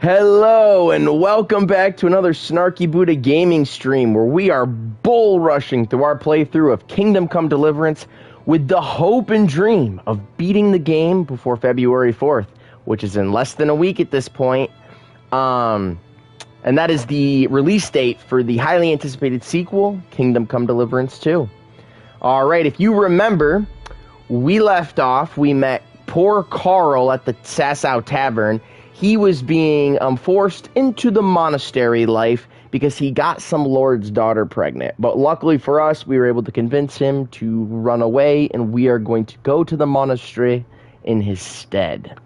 Hello and welcome back to another Snarky Buddha gaming stream where we are bull rushing through our playthrough of Kingdom Come Deliverance with the hope and dream of beating the game before February 4th, which is in less than a week at this point. And that is the release date for the highly anticipated sequel, Kingdom Come Deliverance 2. Alright, if you remember, we left off, we met poor Carl at the Sassau Tavern. He was being forced into the monastery life because he got some lord's daughter pregnant. But luckily for us, we were able to convince him to run away, and we are going to go to the monastery in his stead.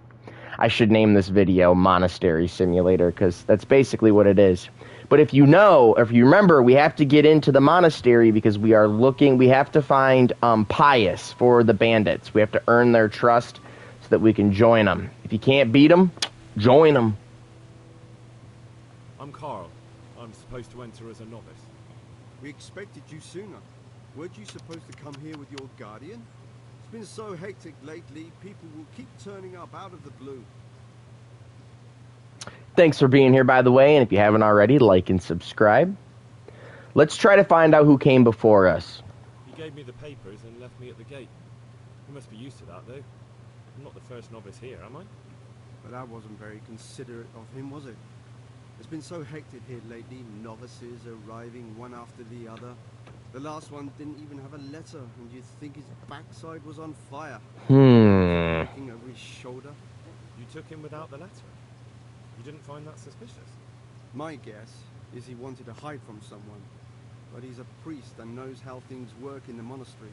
I should name this video Monastery Simulator because that's basically what it is. But if you remember, we have to get into the monastery because we have to find Pious for the bandits. We have to earn their trust so that we can join them. If you can't beat them, join them. I'm Carl. I'm supposed to enter as a novice. We expected you sooner. Weren't you supposed to come here with your guardian? It's been so hectic lately, people will keep turning up out of the blue. Thanks for being here, by the way, and if you haven't already, like and subscribe. Let's try to find out who came before us. He gave me the papers and left me at the gate. You must be used to that, though. I'm not the first novice here, am I? But that wasn't very considerate of him, was it? It's been so hectic here lately, novices arriving one after the other. The last one didn't even have a letter, and you'd think his backside was on fire. Looking over his shoulder. You took him without the letter? You didn't find that suspicious? My guess is he wanted to hide from someone. But he's a priest and knows how things work in the monastery.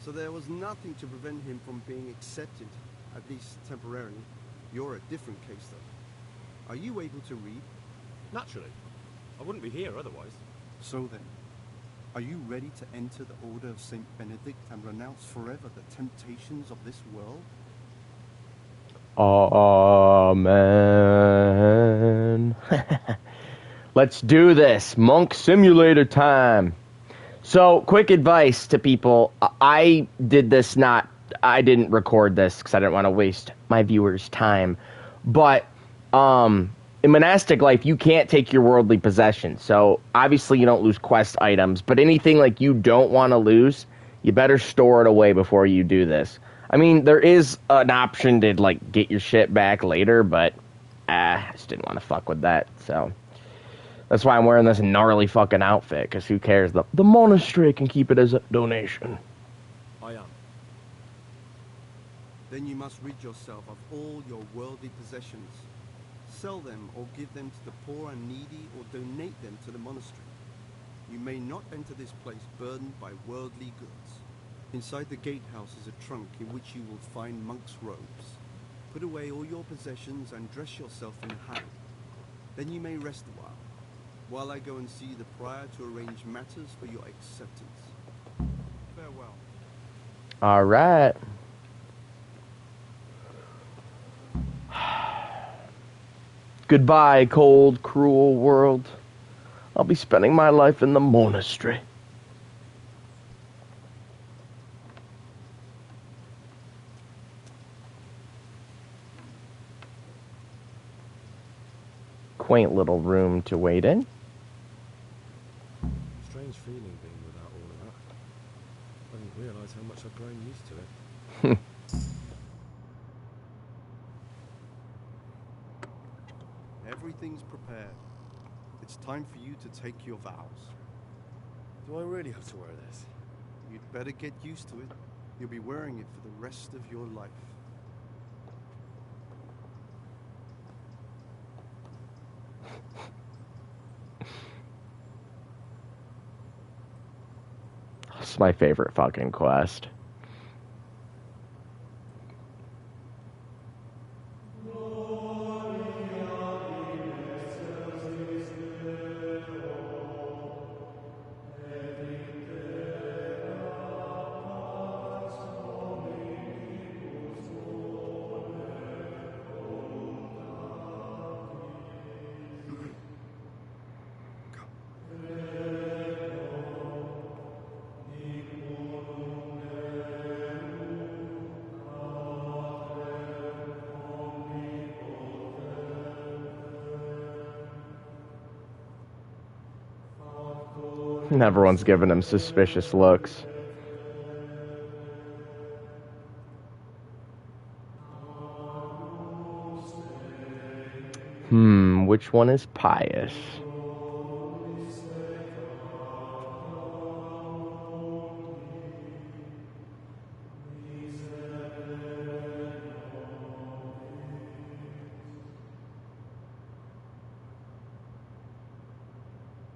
So there was nothing to prevent him from being accepted, at least temporarily. You're a different case, though. Are you able to read? Naturally. I wouldn't be here otherwise. So then, are you ready to enter the Order of Saint Benedict and renounce forever the temptations of this world? Amen. Let's do this. Monk Simulator time. So, quick advice to people. I didn't record this because I didn't want to waste my viewers' time. But in monastic life, you can't take your worldly possessions. So, obviously, you don't lose quest items. But anything like you don't want to lose, you better store it away before you do this. I mean, there is an option to, like, get your shit back later, but I just didn't want to fuck with that, so that's why I'm wearing this gnarly fucking outfit, because who cares? The monastery can keep it as a donation. I am. Then you must rid yourself of all your worldly possessions. Sell them or give them to the poor and needy or donate them to the monastery. You may not enter this place burdened by worldly goods. Inside the gatehouse is a trunk in which you will find monk's robes. Put away all your possessions and dress yourself in habit. Then you may rest a while I go and see the prior to arrange matters for your acceptance. Farewell. All right. Goodbye, cold, cruel world. I'll be spending my life in the monastery. Quaint little room to wait in. Strange feeling being without all of that. I didn't realise how much I'd grown used to it. Everything's prepared. It's time for you to take your vows. Do I really have to wear this? You'd better get used to it. You'll be wearing it for the rest of your life. It's my favorite fucking quest. And everyone's giving him suspicious looks. Which one is Pious?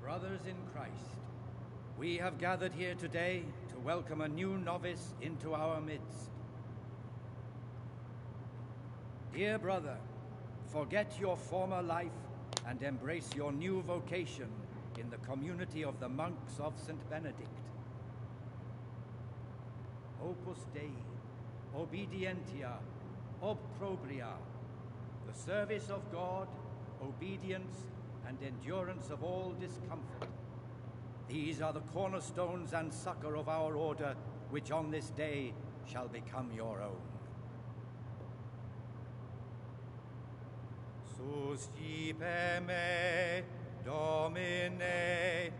Brothers in Christ, we have gathered here today to welcome a new novice into our midst. Dear brother, forget your former life and embrace your new vocation in the community of the monks of St. Benedict. Opus Dei, obedientia, obprobria, the service of God, obedience, and endurance of all discomfort. These are the cornerstones and succor of our order, which on this day shall become your own. Suscipe me, Domine,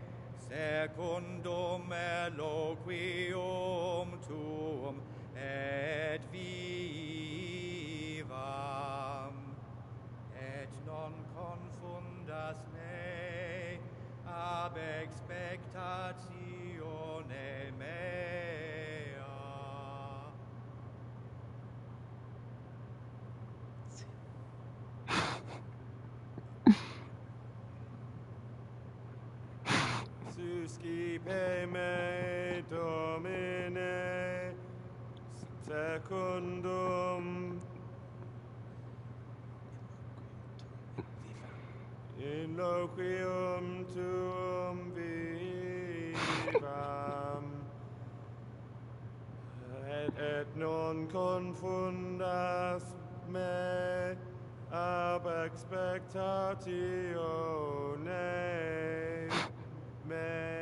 secundum eloquium tuum, et vivam, et non confundas me, ab expectatione mea. Suscipe me, Domine, secundum in loquium tuum vivam, et non confundas me ab expectatione mea.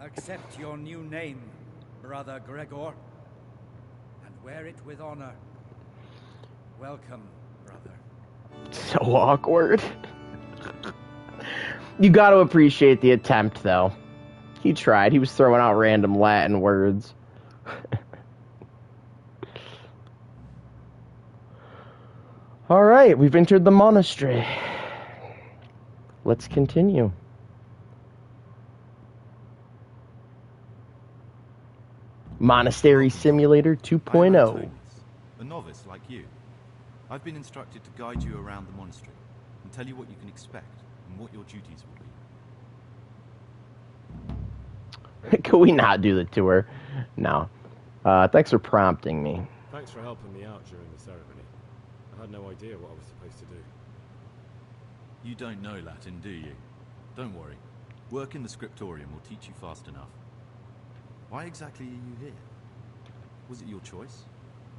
Accept your new name, Brother Gregor, and wear it with honor. Welcome, brother. So awkward. You got to appreciate the attempt, though. He tried. He was throwing out random Latin words. All right, we've entered the monastery. Let's continue. Monastery Simulator 2.0. A novice like you. I've been instructed to guide you around the monastery and tell you what you can expect and what your duties will be. Can we not do the tour? No. Thanks for prompting me. Thanks for helping me out during the ceremony. I had no idea what I was supposed to do. You don't know Latin, do you? Don't worry. Work in the scriptorium will teach you fast enough. Why exactly are you here? Was it your choice?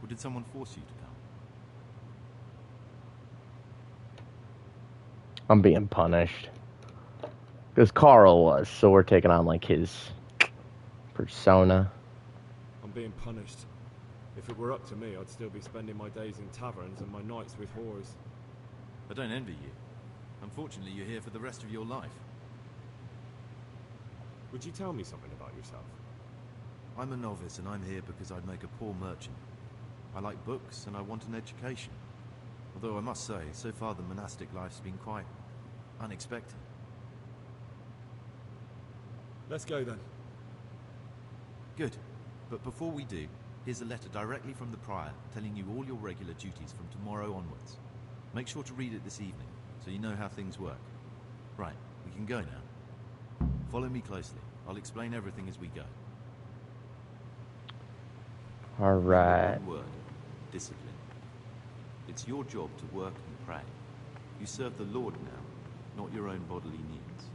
Or did someone force you to come? I'm being punished. Because Carl was, so we're taking on, like, his persona. I'm being punished. If it were up to me, I'd still be spending my days in taverns and my nights with whores. I don't envy you. Unfortunately, you're here for the rest of your life. Would you tell me something about yourself? I'm a novice and I'm here because I'd make a poor merchant. I like books and I want an education. Although I must say, so far the monastic life's been quite unexpected. Let's go then. Good. But before we do, here's a letter directly from the prior telling you all your regular duties from tomorrow onwards. Make sure to read it this evening so you know how things work. Right, we can go now. Follow me closely. I'll explain everything as we go. All right. One word, discipline. It's your job to work and pray. You serve the Lord now, not your own bodily needs.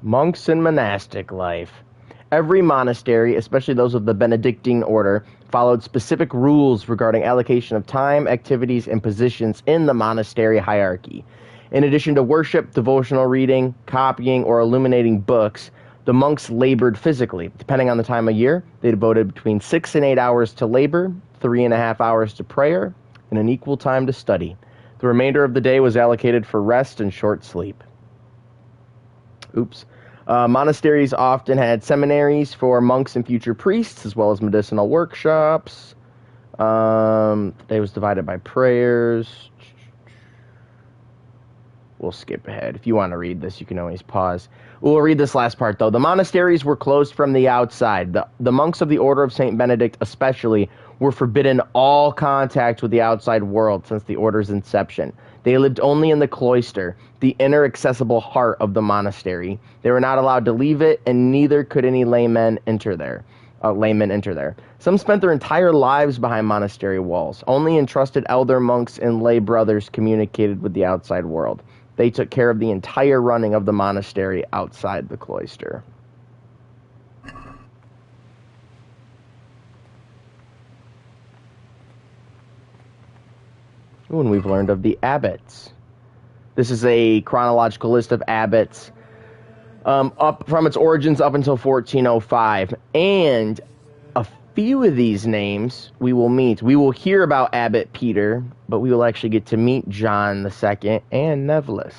Monks and monastic life. Every monastery, especially those of the Benedictine order, followed specific rules regarding allocation of time, activities, and positions in the monastery hierarchy. In addition to worship, devotional reading, copying, or illuminating books, the monks labored physically. Depending on the time of year, they devoted between 6 and 8 hours to labor, 3.5 hours to prayer, and an equal time to study. The remainder of the day was allocated for rest and short sleep. Oops. Monasteries often had seminaries for monks and future priests, as well as medicinal workshops. The day was divided by prayers. We'll skip ahead. If you want to read this, you can always pause. We'll read this last part, though. The monasteries were closed from the outside. The monks of the Order of St. Benedict especially were forbidden all contact with the outside world since the order's inception. They lived only in the cloister, the inner accessible heart of the monastery. They were not allowed to leave it, and neither could any laymen enter there. Some spent their entire lives behind monastery walls. Only entrusted elder monks and lay brothers communicated with the outside world. They took care of the entire running of the monastery outside the cloister. Ooh, and we've learned of the abbots. This is a chronological list of abbots up from its origins up until 1405. And a few of these names we will meet. We will hear about Abbot Peter, but we will actually get to meet John II and Nevelis.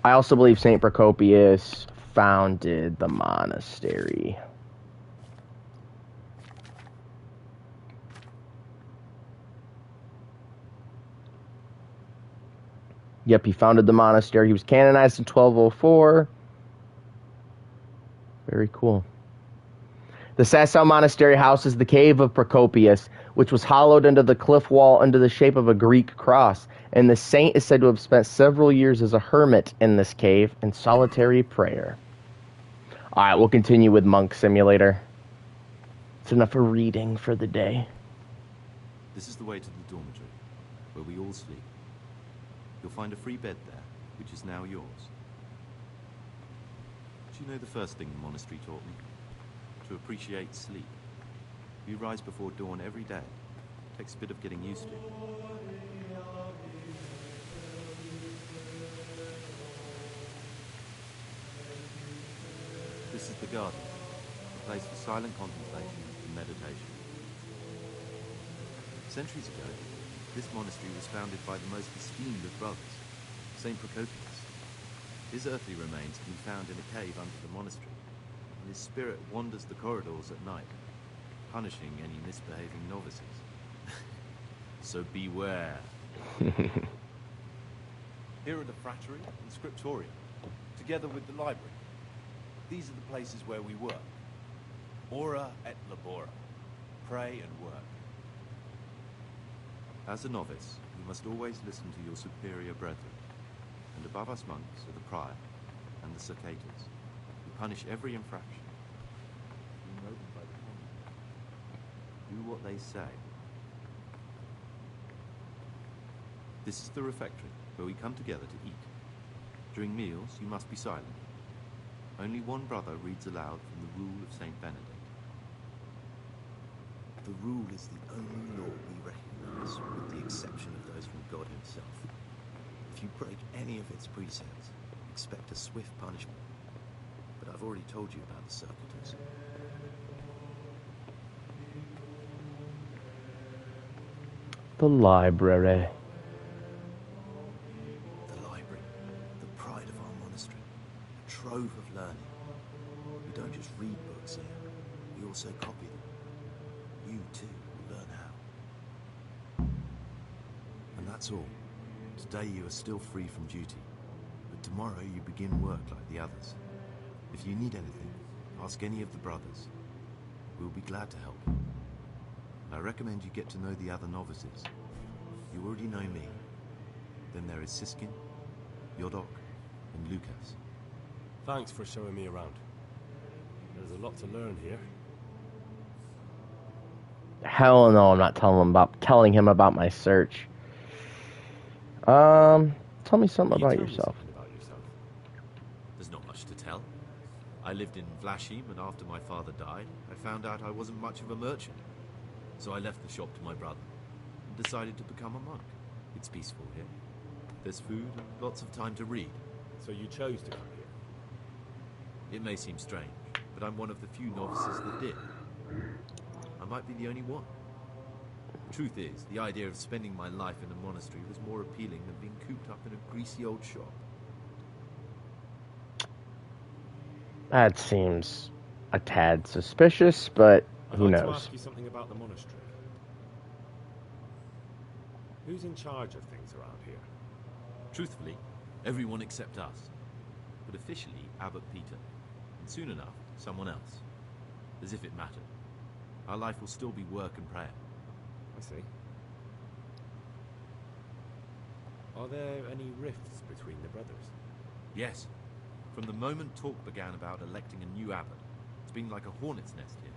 I also believe St. Procopius founded the monastery. Yep, he founded the monastery. He was canonized in 1204. Very cool. The Sassau Monastery houses the cave of Procopius, which was hollowed into the cliff wall into the shape of a Greek cross, and the saint is said to have spent several years as a hermit in this cave in solitary prayer. Alright, we'll continue with Monk Simulator. It's enough of reading for the day. This is the way to the dormitory, where we all sleep. You'll find a free bed there, which is now yours. Do you know the first thing the monastery taught me? To appreciate sleep. We rise before dawn every day. Takes a bit of getting used to. This is the garden, a place for silent contemplation and meditation. Centuries ago, this monastery was founded by the most esteemed of brothers, St. Procopius. His earthly remains can be found in a cave under the monastery, and his spirit wanders the corridors at night, punishing any misbehaving novices. So beware. Here are the frattery and scriptorium, together with the library. These are the places where we work. Ora et labora. Pray and work. As a novice, you must always listen to your superior brethren, and above us monks are the prior and the circators, who punish every infraction. You know them by the conduct. Do what they say. This is the refectory, where we come together to eat. During meals, you must be silent. Only one brother reads aloud from the Rule of St. Benedict. The Rule is the only law we recognize, with the exception of those from God himself. If you break any of its precepts, expect a swift punishment. But I've already told you about the circuitous. The library. The library, the pride of our monastery, a trove of learning. We don't just read books here, we also copy them. You too will learn how. And that's all. Today you are still free from duty, but tomorrow you begin work like the others. If you need anything, ask any of the brothers. We'll be glad to help you. I recommend you get to know the other novices. You already know me. Then there is Siskin, Yodok, and Lucas. Thanks for showing me around. There's a lot to learn here. Hell no, I'm not telling him about my search. Tell me something about yourself. There's not much to tell. I lived in Vlashim, and after my father died, I found out I wasn't much of a merchant. So I left the shop to my brother and decided to become a monk. It's peaceful here. There's food and lots of time to read. So you chose to come here? It may seem strange, but I'm one of the few novices that did. I might be the only one. The truth is, the idea of spending my life in a monastery was more appealing than being cooped up in a greasy old shop. That seems a tad suspicious, but I'd who like to knows? ask you something about the monastery. Who's in charge of things around here? Truthfully, everyone except us. But officially, Abbot Peter. And soon enough, someone else. As if it mattered. Our life will still be work and prayer. I see. Are there any rifts between the brothers? Yes. From the moment talk began about electing a new abbot, it's been like a hornet's nest here.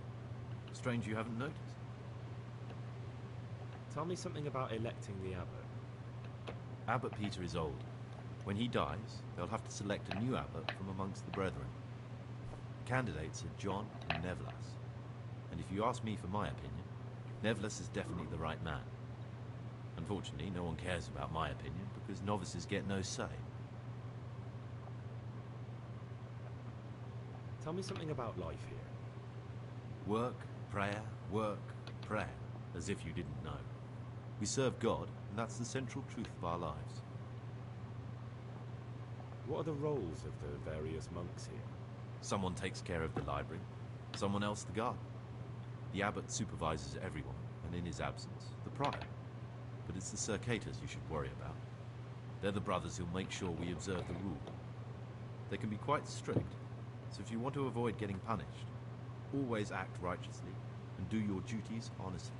Strange you haven't noticed. Tell me something about electing the abbot. Abbot Peter is old. When he dies, they'll have to select a new abbot from amongst the brethren. The candidates are John and Nevlas. And if you ask me for my opinion, Nevlas is definitely the right man. Unfortunately, no one cares about my opinion because novices get no say. Tell me something about life here. Work, prayer, as if you didn't know. We serve God, and that's the central truth of our lives. What are the roles of the various monks here? Someone takes care of the library, someone else the garden. The abbot supervises everyone, and in his absence, the prior. But it's the circators you should worry about. They're the brothers who'll make sure we observe the rule. They can be quite strict, so if you want to avoid getting punished, always act righteously and do your duties honestly.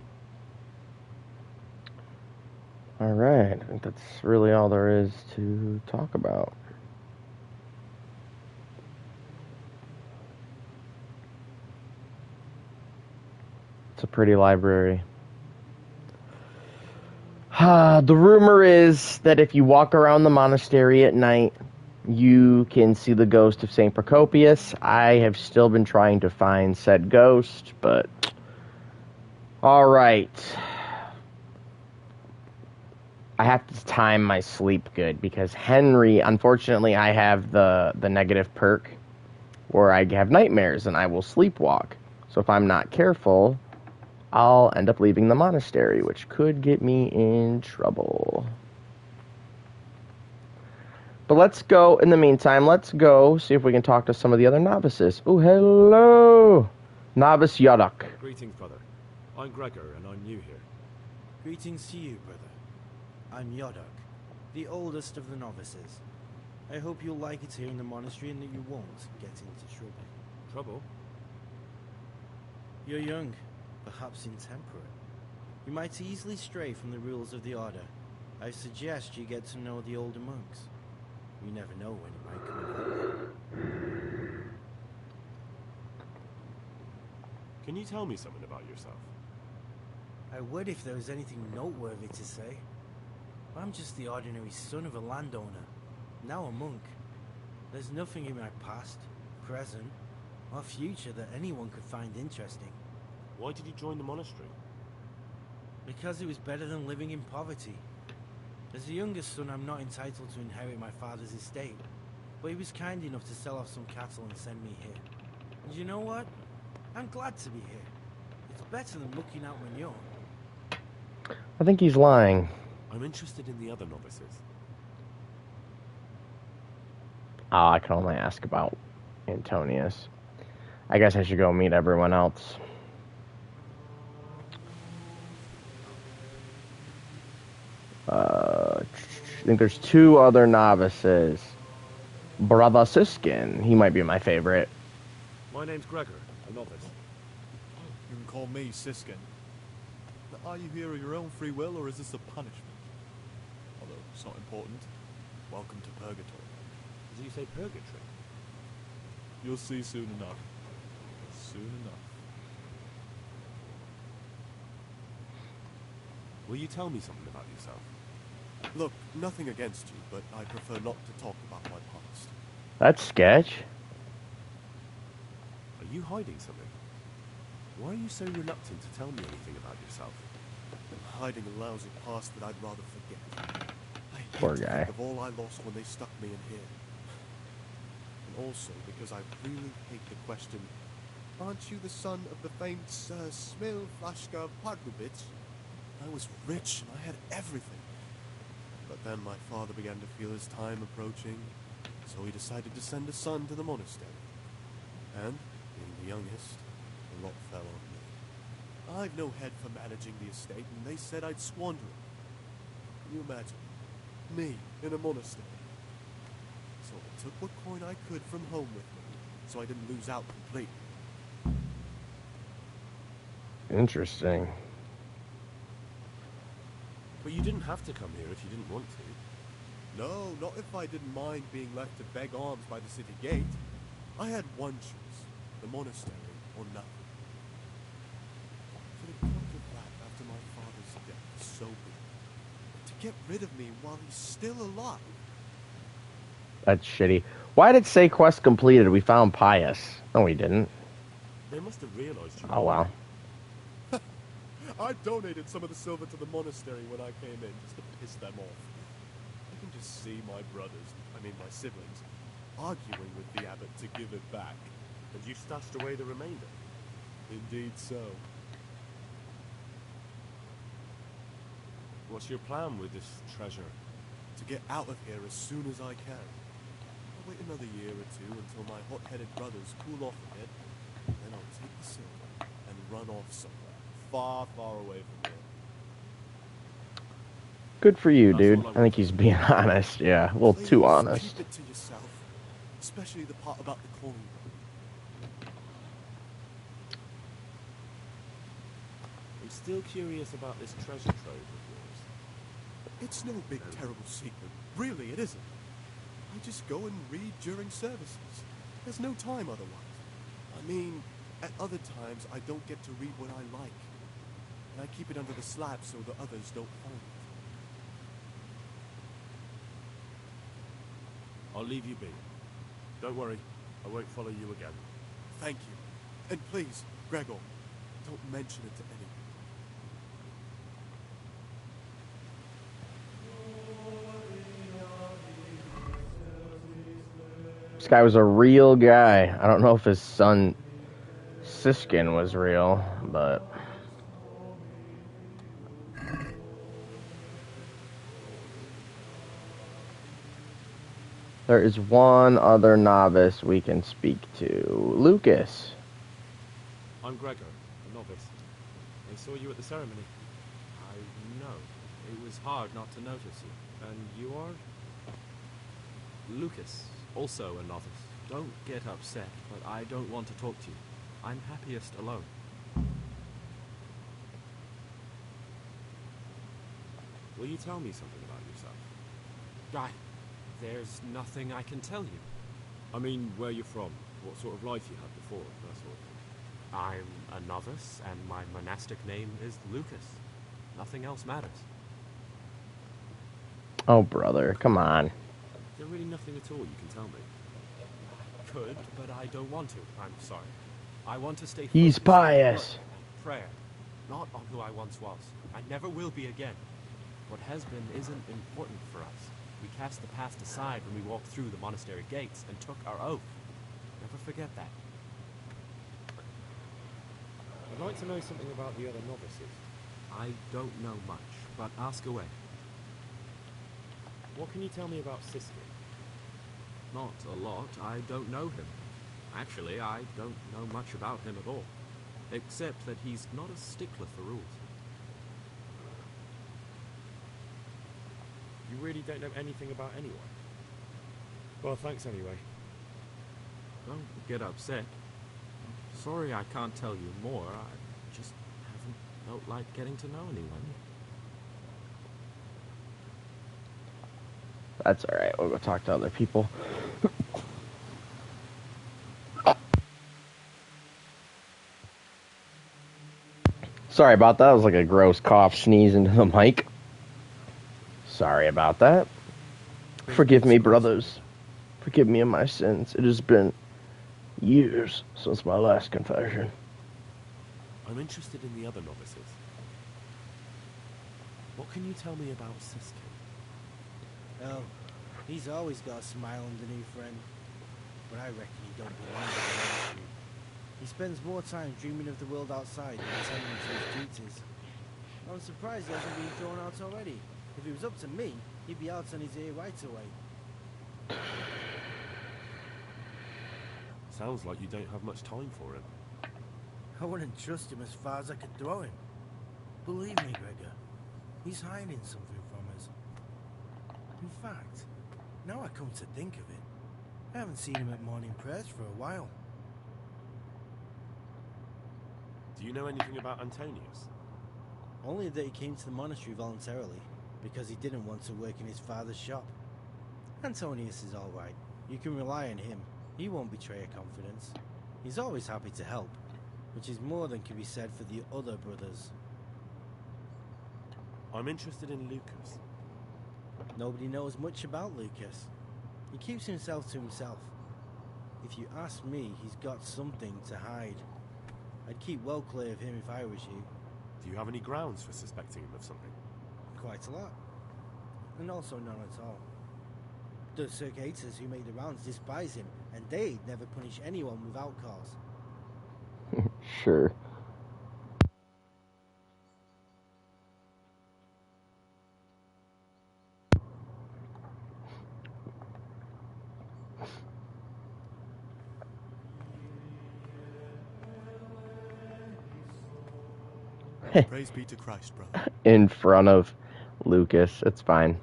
All right, I think that's really all there is to talk about. It's a pretty library. The rumor is that if you walk around the monastery at night, you can see the ghost of St. Procopius. I have still been trying to find said ghost, but... Alright. I have to time my sleep good, because Henry, unfortunately, I have the negative perk where I have nightmares and I will sleepwalk. So if I'm not careful, I'll end up leaving the monastery, which could get me in trouble. But let's go, in the meantime, let's go see if we can talk to some of the other novices. Oh, hello! Novice Yodok. Greetings, brother. I'm Gregor, and I'm new here. Greetings to you, brother. I'm Yodok, the oldest of the novices. I hope you'll like it here in the monastery and that you won't get into trouble. Trouble? You're young, perhaps intemperate. You might easily stray from the rules of the order. I suggest you get to know the older monks. You never know when it might come in handy. Can you tell me something about yourself? I would if there was anything noteworthy to say. I'm just the ordinary son of a landowner, now a monk. There's nothing in my past, present, or future that anyone could find interesting. Why did you join the monastery? Because it was better than living in poverty. As the youngest son, I'm not entitled to inherit my father's estate, but he was kind enough to sell off some cattle and send me here. And you know what? I'm glad to be here. It's better than looking out when young. I think he's lying. I'm interested in the other novices. I can only ask about Antonius. I guess I should go meet everyone else. I think there's two other novices. Brother Siskin, he might be my favorite. My name's Gregor, a novice. You can call me Siskin. But are you here of your own free will, or is this a punishment? Although it's not important. Welcome to Purgatory. Did you say purgatory? You'll see soon enough. Soon enough. Will you tell me something about yourself? Look, nothing against you, but I prefer not to talk about my past. That's sketch. Are you hiding something? Why are you so reluctant to tell me anything about yourself? I'm hiding a lousy past that I'd rather forget. I hate Poor to guy. think of all I lost when they stuck me in here. And also because I really hate the question, Aren't you the son of the famed Sir Smil Flashka Pardubitz? I was rich and I had everything. But then my father began to feel his time approaching, so he decided to send a son to the monastery. And, being the youngest, the lot fell on me. I've no head for managing the estate, and they said I'd squander it. Can you imagine? Me, in a monastery. So I took what coin I could from home with me, so I didn't lose out completely. Interesting. But you didn't have to come here if you didn't want to. No, not if I didn't mind being left to beg alms by the city gate. I had one choice, the monastery or nothing. For the come to that after my father's death was so big. To get rid of me while he's still alive. That's shitty. Why did it say quest completed? We found Pious. No, we didn't. They must have realized you. Oh, wow. I donated some of the silver to the monastery when I came in, just to piss them off. I can just see my my siblings, arguing with the abbot to give it back. And you stashed away the remainder. Indeed so. What's your plan with this treasure? To get out of here as soon as I can. I'll wait another year or two until my hot-headed brothers cool off a bit, and then I'll take the silver and run off somewhere. Far, far away from here. Good for you, dude. I think he's being honest. Yeah, a little too honest. Keep it to yourself, especially the part about the coin. I'm still curious about this treasure trove of yours. It's no big, terrible secret. Really, it isn't. I just go and read during services. There's no time otherwise. I mean, at other times, I don't get to read what I like. And I keep it under the slab so the others don't find it. I'll leave you be. Don't worry, I won't follow you again. Thank you. And please, Gregor, don't mention it to anyone. This guy was a real guy. I don't know if his son Siskin was real, but... There is one other novice we can speak to. Lucas. I'm Gregor, a novice. I saw you at the ceremony. I know. It was hard not to notice you. And you are? Lucas, also a novice. Don't get upset, but I don't want to talk to you. I'm happiest alone. Will you tell me something about yourself? There's nothing I can tell you. I mean, where you're from, what sort of life you had before, that sort of thing. I'm a novice, and my monastic name is Lucas. Nothing else matters. Oh, brother, come on. Is there really nothing at all you can tell me? Could, but I don't want to. I'm sorry. I want to stay He's focused on pious. work and prayer, not on who I once was. I never will be again. What has been isn't important for us. We cast the past aside when we walked through the monastery gates and took our oath. Never forget that. I'd like to know something about the other novices. I don't know much, but ask away. What can you tell me about Siskin? Not a lot. I don't know him. Actually, I don't know much about him at all. Except that he's not a stickler for rules. You really don't know anything about anyone? Well, thanks anyway. Don't get upset. Sorry I can't tell you more. I just haven't felt like getting to know anyone. That's alright, we'll go talk to other people. Sorry about that, it was like a gross cough sneeze into the mic. Sorry about that. Forgive me, brothers. Forgive me of my sins. It has been years since my last confession. I'm interested in the other novices. What can you tell me about Siskin? Well, he's always got a smile underneath, friend. But I reckon he don't belong to the monastery. He spends more time dreaming of the world outside than attending to his duties. I'm surprised he hasn't been thrown out already. If it was up to me, he'd be out on his ear right away. Sounds like you don't have much time for him. I wouldn't trust him as far as I could throw him. Believe me, Gregor, he's hiding something from us. In fact, now I come to think of it, I haven't seen him at morning prayers for a while. Do you know anything about Antonius? Only that he came to the monastery voluntarily, because he didn't want to work in his father's shop. Antonius is all right. You can rely on him. He won't betray a confidence. He's always happy to help, which is more than can be said for the other brothers. I'm interested in Lucas. Nobody knows much about Lucas. He keeps himself to himself. If you ask me, he's got something to hide. I'd keep well clear of him if I was you. Do you have any grounds for suspecting him of something? Quite a lot. And also none at all. The circators who make the rounds despise him, and they'd never punish anyone without cause. Sure. Praise be to Christ, brother. In front of Lucas. It's fine.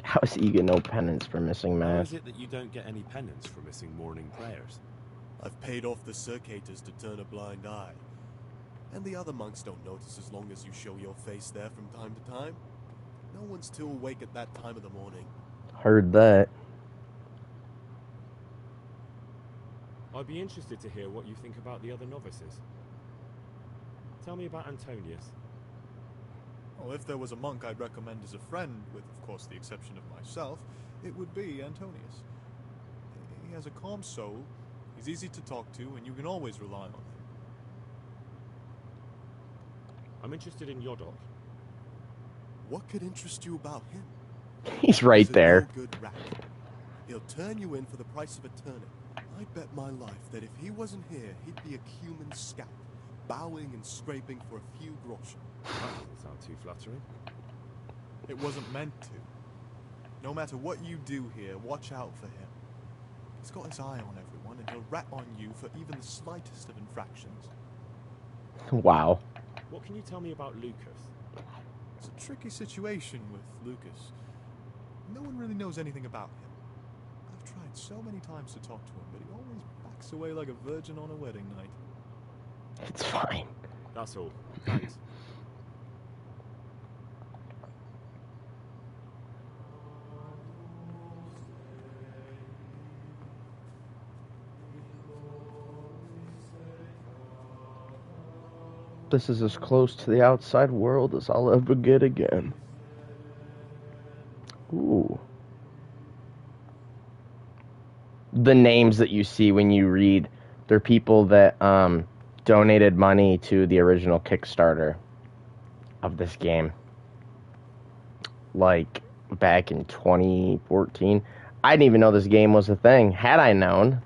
How's he get no penance for missing How mass? is it that you don't get any penance for missing morning prayers? I've paid off the circators to turn a blind eye. And the other monks don't notice as long as you show your face there from time to time. No one's too awake at that time of the morning. Heard that. I'd be interested to hear what you think about the other novices. Tell me about Antonius. Well, if there was a monk I'd recommend as a friend, with of course the exception of myself, it would be Antonius. He has a calm soul, he's easy to talk to, and you can always rely on him. I'm interested in Yodok. What could interest you about him? He's right He's a there. no-good rat. He'll turn you in for the price of a turnip. I bet my life that if he wasn't here, he'd be a human scalp, bowing and scraping for a few groschen. That doesn't sound too flattering. It wasn't meant to. No matter what you do here, watch out for him. He's got his eye on everyone, and he'll rat on you for even the slightest of infractions. Wow. What can you tell me about Lucas? It's a tricky situation with Lucas. No one really knows anything about him. I've tried so many times to talk to him, but he always backs away like a virgin on a wedding night. It's fine. That's all. Thanks. This is as close to the outside world as I'll ever get again. Ooh. The names that you see when you read, they're people that donated money to the original Kickstarter of this game. Like, back in 2014. I didn't even know this game was a thing. Had I known,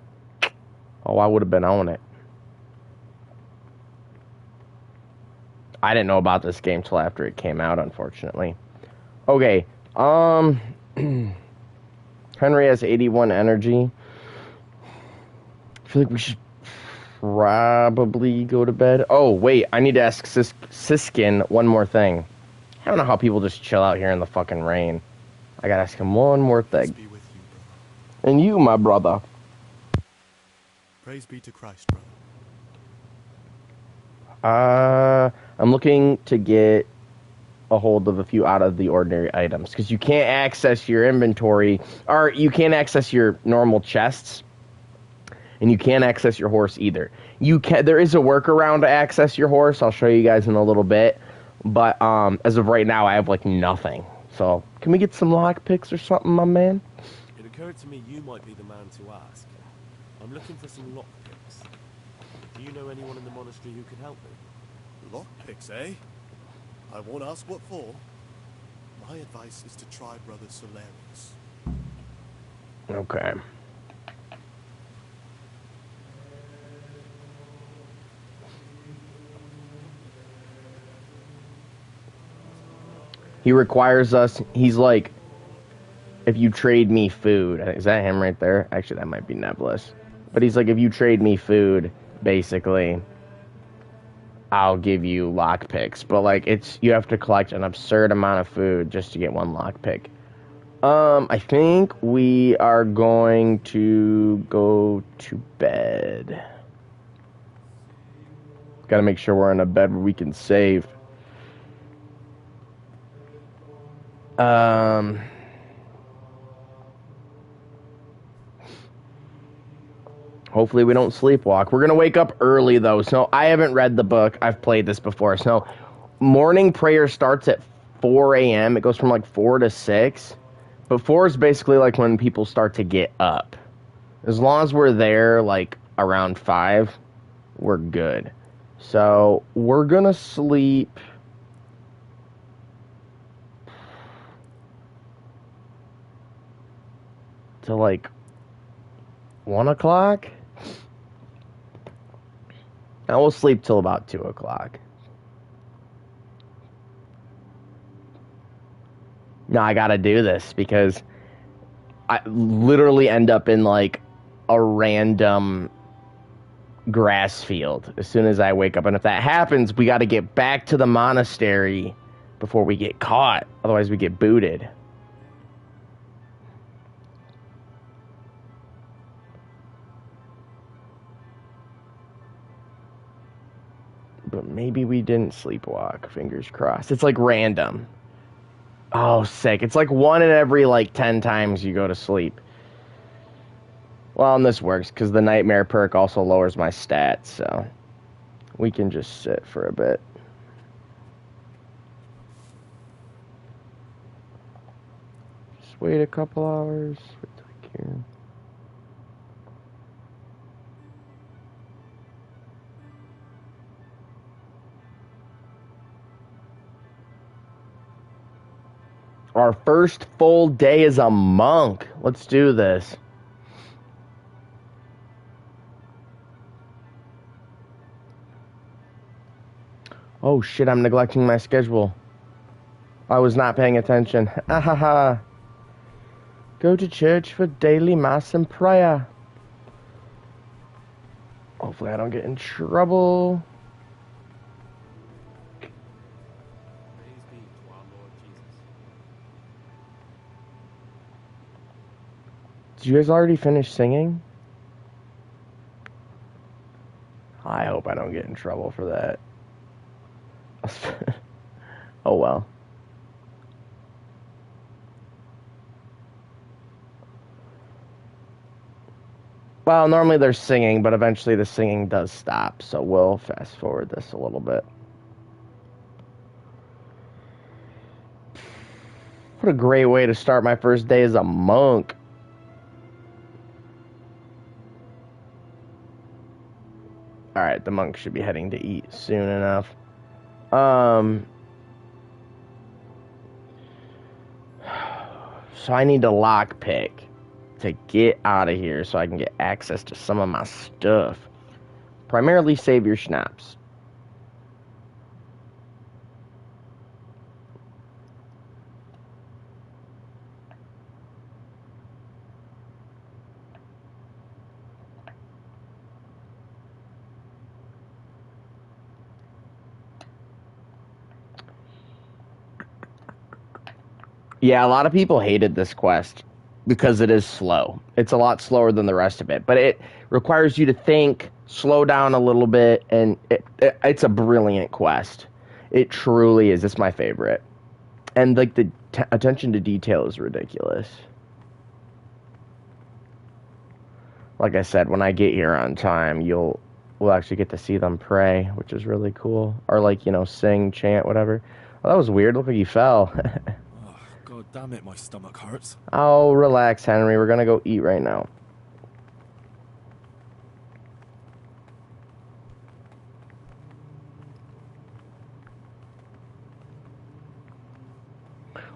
oh, I would have been on it. I didn't know about this game till after it came out, unfortunately. Okay, Henry has 81 energy. I feel like we should probably go to bed. Oh, wait, I need to ask Siskin one more thing. I don't know how people just chill out here in the fucking rain. I gotta ask him one more thing. Peace be with you, brother. And you, my brother. Praise be to Christ, brother. I'm looking to get a hold of a few out of the ordinary items, because you can't access your inventory, or you can't access your normal chests, and you can't access your horse either. There is a workaround to access your horse. I'll show you guys in a little bit, but as of right now, I have like nothing. So can we get some lockpicks or something, my man? It occurred to me you might be the man to ask. I'm looking for some lockpicks. Do you know anyone in the monastery who could help me? Lockpicks, eh? I won't ask what for. My advice is to try Brother Solarius. Okay. He requires us, he's like, if you trade me food, is that him right there? Actually, that might be Nebulous. But he's like, if you trade me food, basically, I'll give you lockpicks. But like, you have to collect an absurd amount of food just to get one lockpick. I think we are going to go to bed. Gotta make sure we're in a bed where we can save. Hopefully we don't sleepwalk. We're gonna wake up early though. So I haven't read the book. I've played this before. So morning prayer starts at 4 a.m. It goes from like 4 to 6. But 4 is basically like when people start to get up. As long as we're there like around 5, we're good. So we're gonna sleep till like 1 o'clock. And we'll sleep till about 2 o'clock. No, I gotta do this because I literally end up in like a random grass field as soon as I wake up. And if that happens, we gotta get back to the monastery before we get caught. Otherwise we get booted. But maybe we didn't sleepwalk. Fingers crossed. It's like random. Oh, sick. It's like 1 in every, like, 10 times you go to sleep. Well, and this works, because the Nightmare perk also lowers my stats, so we can just sit for a bit. Just wait a couple hours. Wait till I can. Our first full day as a monk. Let's do this. Oh shit, I'm neglecting my schedule. I was not paying attention. Ahaha. Go to church for daily mass and prayer. Hopefully I don't get in trouble. Did you guys already finish singing? I hope I don't get in trouble for that. Oh well. Well, normally they're singing, but eventually the singing does stop, so we'll fast forward this a little bit. What a great way to start my first day as a monk. Alright, the monk should be heading to eat soon enough. So I need to lockpick to get out of here so I can get access to some of my stuff. Primarily save your schnapps. Yeah, a lot of people hated this quest because it is slow. It's a lot slower than the rest of it, but it requires you to think, slow down a little bit, and it's a brilliant quest. It truly is. It's my favorite. And like the attention to detail is ridiculous. Like I said, when I get here on time, we'll actually get to see them pray, which is really cool. Or like, you know, sing, chant, whatever. Oh, that was weird. Looked like you fell. God damn it, my stomach hurts. Oh, relax, Henry. We're gonna go eat right now.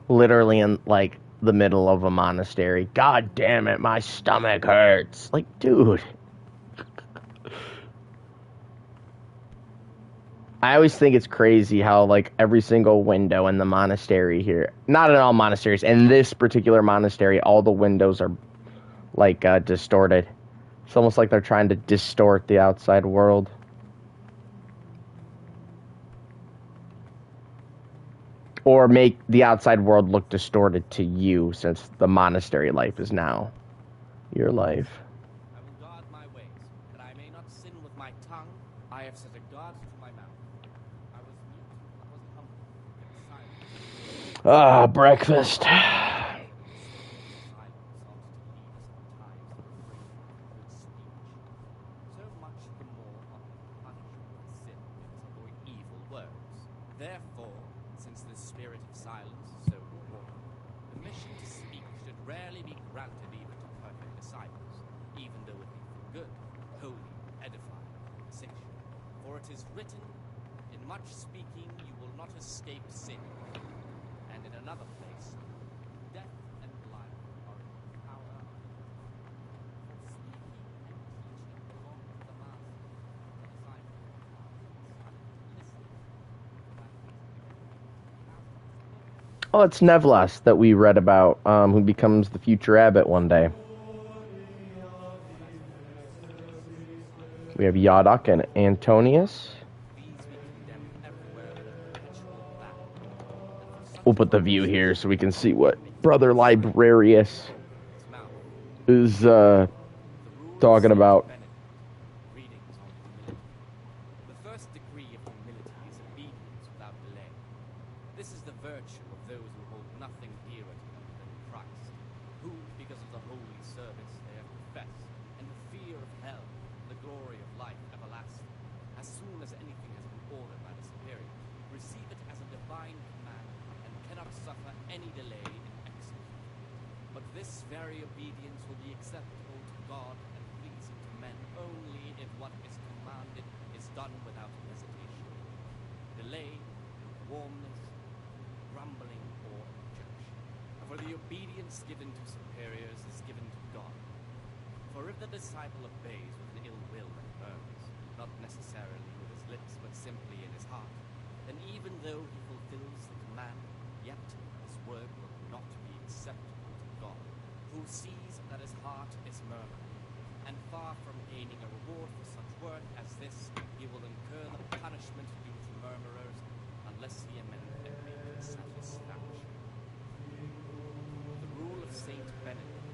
Literally in, like, the middle of a monastery. God damn it, my stomach hurts. Like, dude. I always think it's crazy how, like, every single window in the monastery here, not in all monasteries, in this particular monastery, all the windows are, like, distorted. It's almost like they're trying to distort the outside world. Or make the outside world look distorted to you, since the monastery life is now your life. I will guard my ways, that I may not sin with my tongue. I have set a guard to my mouth. I was mute, I was humble, and silent. Ah, breakfast. So much the more of punishment for sin because avoid evil words. Therefore, since the spirit of silence is so important, the mission to speak should rarely be granted even to perfect disciples, even though it be for good, holy, edifying, sexual. For it is written, in much speaking you will not escape sin. And in another place, death and life are in the power of the tongue. For speaking and teaching belong to the master, the disciple of the master, listening to that Oh, it's Nevlas that we read about, who becomes the future abbot one day. We have Yadok and Antonius. We'll put the view here so we can see what Brother Librarius is talking about. The first degree of humility is obedience without delay. This is the virtue of those who hold nothing dearer to them than Christ, who, because of the holy service they have professed, and the fear of hell, the glory of life everlasting, as soon as anything has been ordered by the superior, receive it as a divine command, and cannot suffer any delay in executing. But this very obedience will be acceptable to God and pleasing to men only if what is commanded is done without hesitation. Delay, warmness, grumbling, or objection. For the obedience given to superiors is given to God. For if the disciple obeys with an ill will and burns, not necessarily with his lips, but simply in his heart, then even though he fulfills the command, yet his word will not be acceptable to God, who sees that his heart is murmuring. And far from gaining a reward for such work as this, he will incur the punishment due to murmurers, unless he amend and make it satisfaction. The rule of Saint Benedict,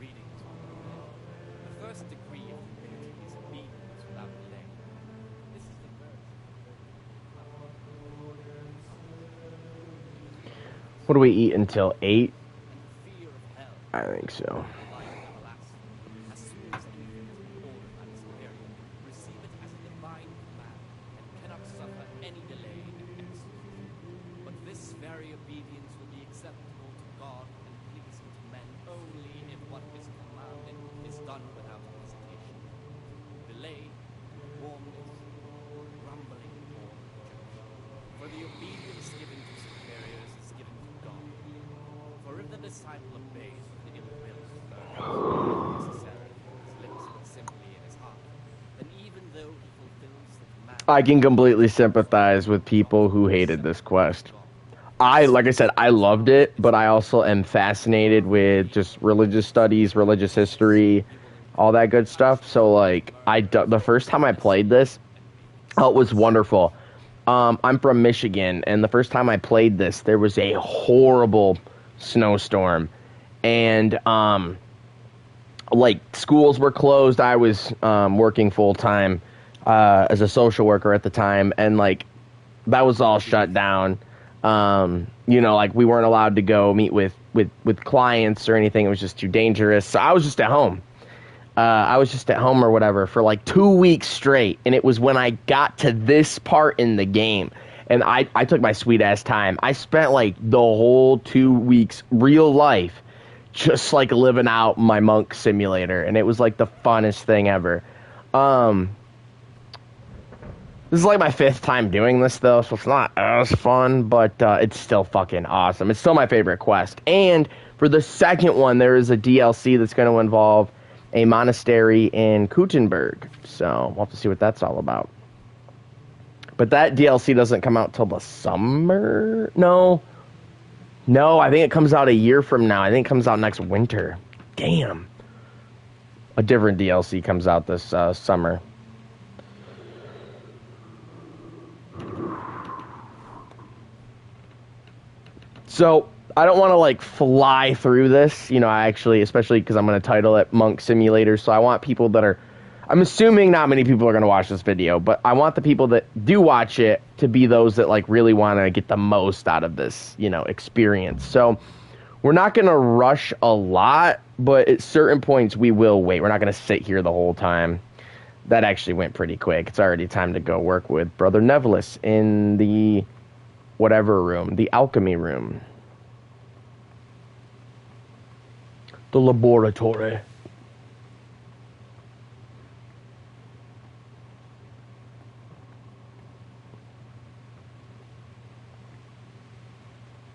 readings on humility. The first degree of humility is obedience without delay. This is the virtue. What do we eat until 8? I think so. As soon as anything has been ordered by the superior, receive it as a divine command, and cannot suffer any delay in executing. But this very obedience will be acceptable to God and pleasing to men only if what is commanded is done without hesitation. Delay, warmness, grumbling, or objection. For the obedience given to superiors is given to God. For if the disciple obeys with ill will and burns, necessarily with his lips but simply in his heart, then even though he fulfills the command, I can completely sympathize with people who hated this quest. Like I said, I loved it, but I also am fascinated with just religious studies, religious history, all that good stuff. So, like, the first time I played this, it was wonderful. I'm from Michigan, and the first time I played this, there was a horrible snowstorm, and like, schools were closed. I was working full-time as a social worker at the time, and, like, that was all shut down. You know, like, we weren't allowed to go meet with clients or anything. It was just too dangerous. So I was just at home. Or whatever for like 2 weeks straight. And it was when I got to this part in the game. And I took my sweet ass time. I spent like the whole 2 weeks, real life, just like living out my monk simulator. And it was like the funnest thing ever. This is like my 5th time doing this, though, so it's not as fun, but it's still fucking awesome. It's still my favorite quest. And for the second one, there is a DLC that's going to involve a monastery in Kuttenberg. So we'll have to see what that's all about. But that DLC doesn't come out till the summer? No, I think it comes out a year from now. I think it comes out next winter. Damn. A different DLC comes out this summer. So, I don't want to, like, fly through this. You know, I actually, especially because I'm going to title it Monk Simulator, so I want people that are... I'm assuming not many people are going to watch this video, but I want the people that do watch it to be those that, like, really want to get the most out of this, you know, experience. So, we're not going to rush a lot, but at certain points we will wait. We're not going to sit here the whole time. That actually went pretty quick. It's already time to go work with Brother Nevelis in the whatever room, the alchemy room. The laboratory.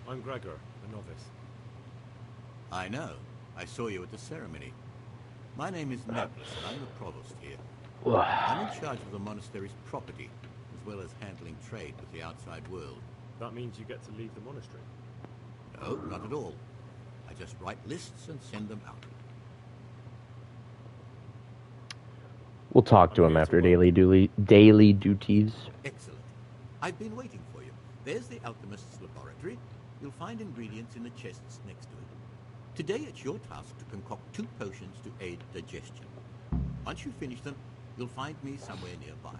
I'm Gregor, a novice. I know. I saw you at the ceremony. My name is Nevelis, and I'm the provost here. I'm in charge of the monastery's property, as well as handling trade with the outside world. That means you get to leave the monastery? No, not at all. I just write lists and send them out. We'll talk to him after daily duties. Excellent. I've been waiting for you. There's the alchemist's laboratory. You'll find ingredients in the chests next to it. Today it's your task to concoct 2 potions to aid digestion. Once you finish them, you'll find me somewhere nearby.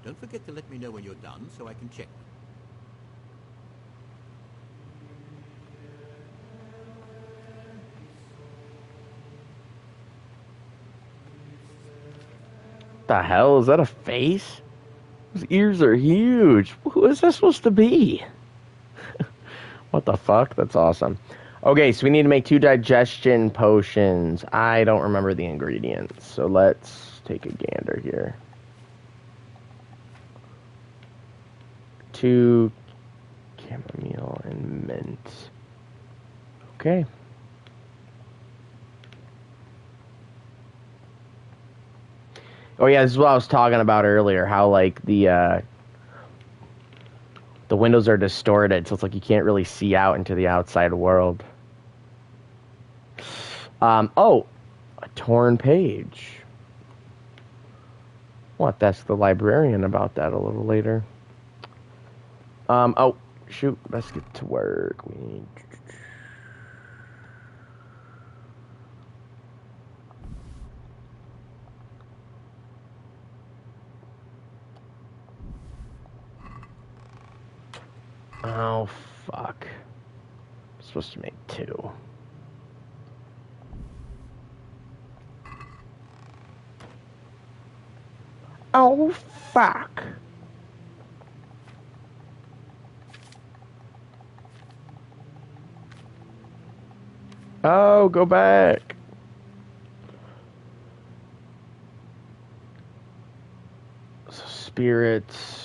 Don't forget to let me know when you're done so I can check them. The hell? Is that a face? His ears are huge. Who is this supposed to be? What the fuck? That's awesome. Okay, so we need to make 2 digestion potions. I don't remember the ingredients, so let's take a gander here. 2 chamomile and mint. Okay. Oh yeah, this is what I was talking about earlier, how like the windows are distorted, so it's like you can't really see out into the outside world. Oh, a torn page. What? That's the librarian about that a little later. Oh, shoot, let's get to work. We need... Oh, fuck. I'm supposed to make 2. Oh, fuck. Oh, go back. So, spirits...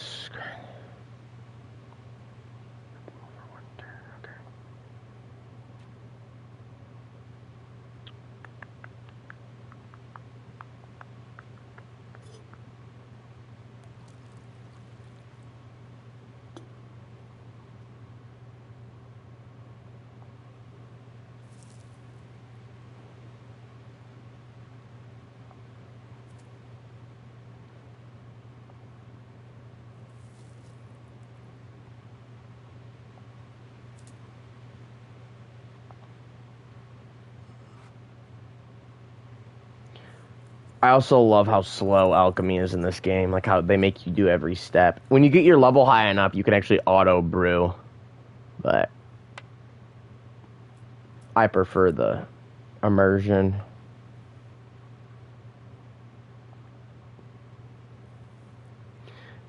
I also love how slow alchemy is in this game, like how they make you do every step. When you get your level high enough, you can actually auto brew, but I prefer the immersion.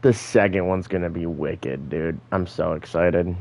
The second one's gonna be wicked, dude. I'm so excited.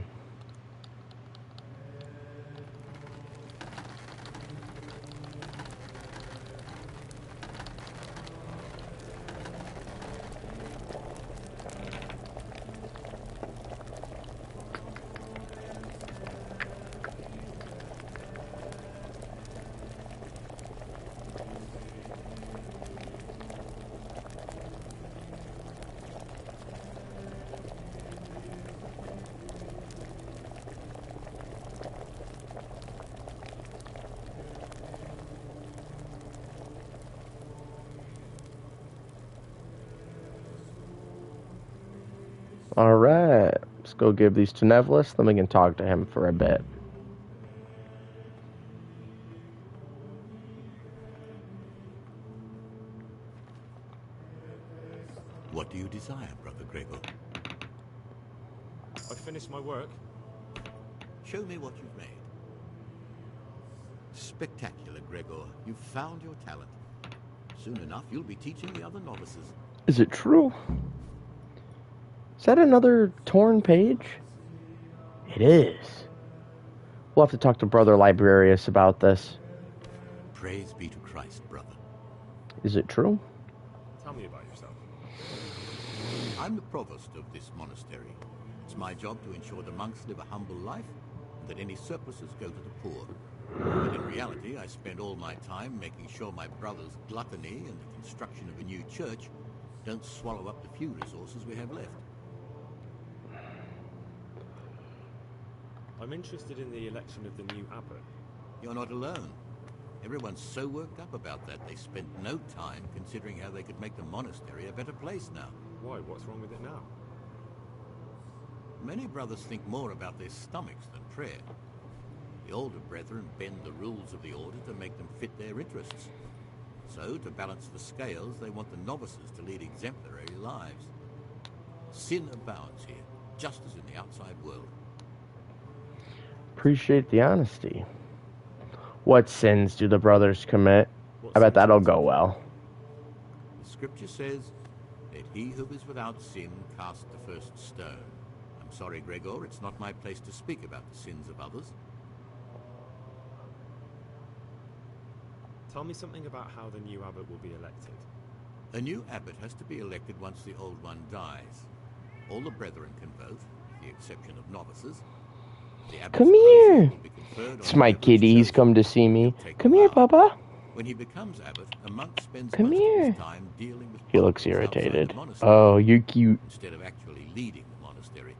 Alright. Let's go give these to Nevlis, then we can talk to him for a bit. What do you desire, Brother Gregor? I finished my work. Show me what you've made. Spectacular, Gregor. You've found your talent. Soon enough, you'll be teaching the other novices. Is it true? Is that another torn page? It is. We'll have to talk to Brother Librarius about this. Praise be to Christ, brother. Is it true? Tell me about yourself. I'm the provost of this monastery. It's my job to ensure the monks live a humble life and that any surpluses go to the poor. But in reality, I spend all my time making sure my brother's gluttony and the construction of a new church don't swallow up the few resources we have left. I'm interested in the election of the new abbot. You're not alone. Everyone's so worked up about that, they spent no time considering how they could make the monastery a better place now. Why? What's wrong with it now? Many brothers think more about their stomachs than prayer. The older brethren bend the rules of the order to make them fit their interests. So, to balance the scales, they want the novices to lead exemplary lives. Sin abounds here, just as in the outside world. Appreciate the honesty. What sins do the brothers commit? I bet that'll go well. The scripture says, "Let he who is without sin cast the first stone." I'm sorry, Gregor, it's not my place to speak about the sins of others. Tell me something about how the new abbot will be elected. A new abbot has to be elected once the old one dies. All the brethren can vote, with the exception of novices. Come here. It's my kitty. He's come to see me. Come here, Papa. When he becomes abbot, a monk spends Come most here. of his time dealing with He looks problems outside irritated. the monastery, Oh, you're cute. instead of actually leading the monastery.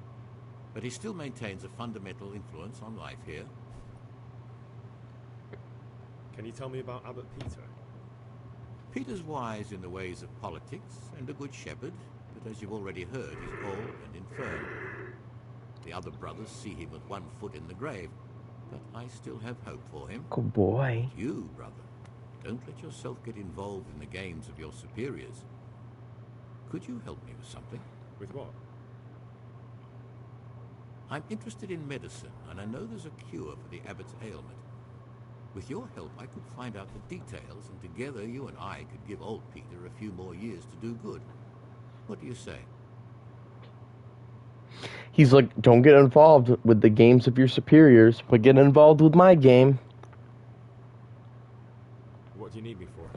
But he still maintains a fundamental influence on life here. Can you tell me about Abbot Peter? Peter's wise in the ways of politics and a good shepherd, but as you've already heard, he's old and infirm. The other brothers see him with one foot in the grave, but I still have hope for him. Good boy. You, brother, don't let yourself get involved in the games of your superiors. Could you help me with something? With what? I'm interested in medicine, and I know there's a cure for the abbot's ailment. With your help, I could find out the details, and together you and I could give old Peter a few more years to do good. What do you say? He's like, don't get involved with the games of your superiors, but get involved with my game. What do you need me for?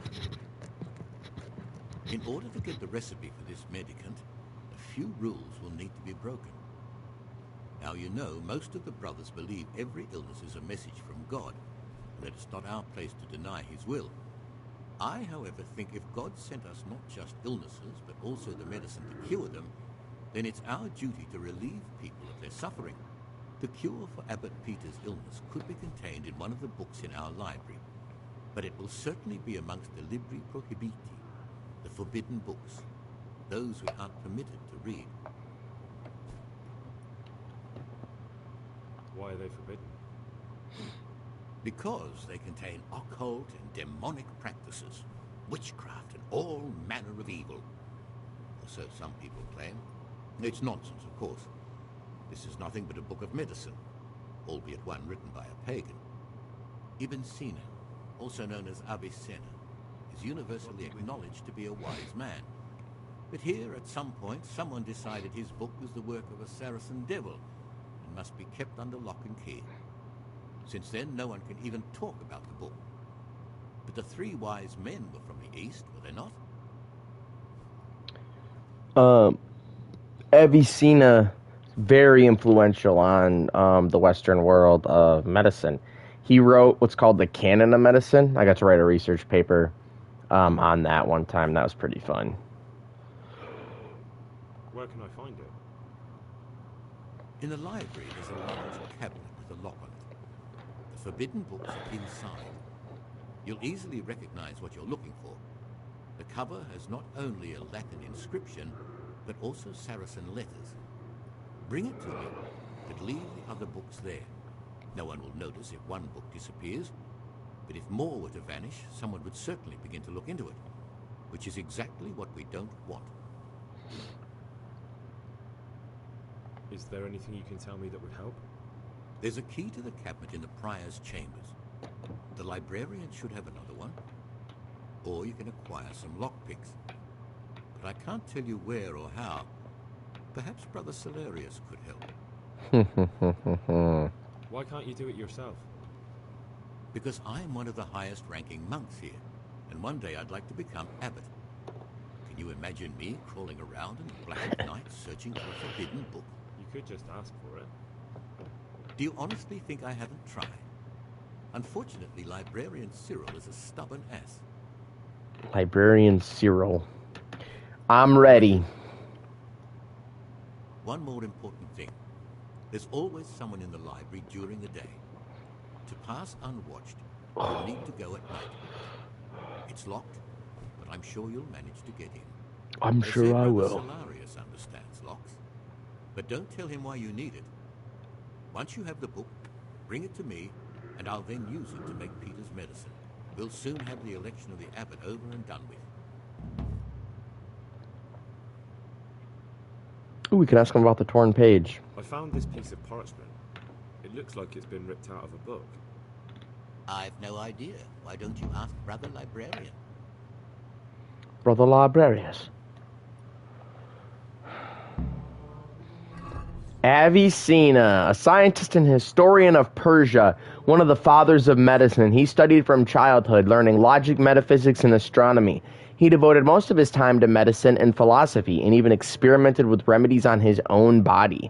In order to get the recipe for this medicament, a few rules will need to be broken. Now you know, most of the brothers believe every illness is a message from God, and that it's not our place to deny his will. I, however, think if God sent us not just illnesses, but also the medicine to cure them, then it's our duty to relieve people of their suffering. The cure for Abbot Peter's illness could be contained in one of the books in our library, but it will certainly be amongst the Libri Prohibiti, the forbidden books, those we aren't permitted to read. Why are they forbidden? Because they contain occult and demonic practices, witchcraft and all manner of evil. Or so some people claim. It's nonsense, of course. This is nothing but a book of medicine, albeit one written by a pagan. Ibn Sina, also known as Avicenna, is universally acknowledged to be a wise man. But here, at some point, someone decided his book was the work of a Saracen devil and must be kept under lock and key. Since then, no one can even talk about the book. But the three wise men were from the East, were they not? Avicenna, very influential on the Western world of medicine. He wrote what's called the Canon of Medicine. I got to write a research paper on that one time. That was pretty fun. Where can I find it? In the library, there's a large cabinet with a lock on it. The forbidden books are inside. You'll easily recognize what you're looking for. The cover has not only a Latin inscription, but also Saracen letters. Bring it to me, but leave the other books there. No one will notice if one book disappears, but if more were to vanish, someone would certainly begin to look into it, which is exactly what we don't want. Is there anything you can tell me that would help? There's a key to the cabinet in the Prior's chambers. The librarian should have another one, or you can acquire some lockpicks. But I can't tell you where or how. Perhaps Brother Salarius could help. Why can't you do it yourself? Because I am one of the highest-ranking monks here, and one day I'd like to become abbot. Can you imagine me crawling around in the black of night searching for a forbidden book? You could just ask for it. Do you honestly think I haven't tried? Unfortunately, Librarian Cyril is a stubborn ass. Librarian Cyril. I'm ready. One more important thing. There's always someone in the library during the day. To pass unwatched, you'll need to go at night. It's locked, but I'm sure you'll manage to get in. I'm They sure say I Brother will. Salarius understands locks. But don't tell him why you need it. Once you have the book, bring it to me, and I'll then use it to make Peter's medicine. We'll soon have the election of the abbot over and done with. Ooh, we can ask him about the torn page. I found this piece of parchment. It looks like it's been ripped out of a book. I've no idea. Why don't you ask Brother Librarian? Brother Librarius. Avicenna, a scientist and historian of Persia, one of the fathers of medicine. He studied from childhood, learning logic, metaphysics, and astronomy. He devoted most of his time to medicine and philosophy, and even experimented with remedies on his own body.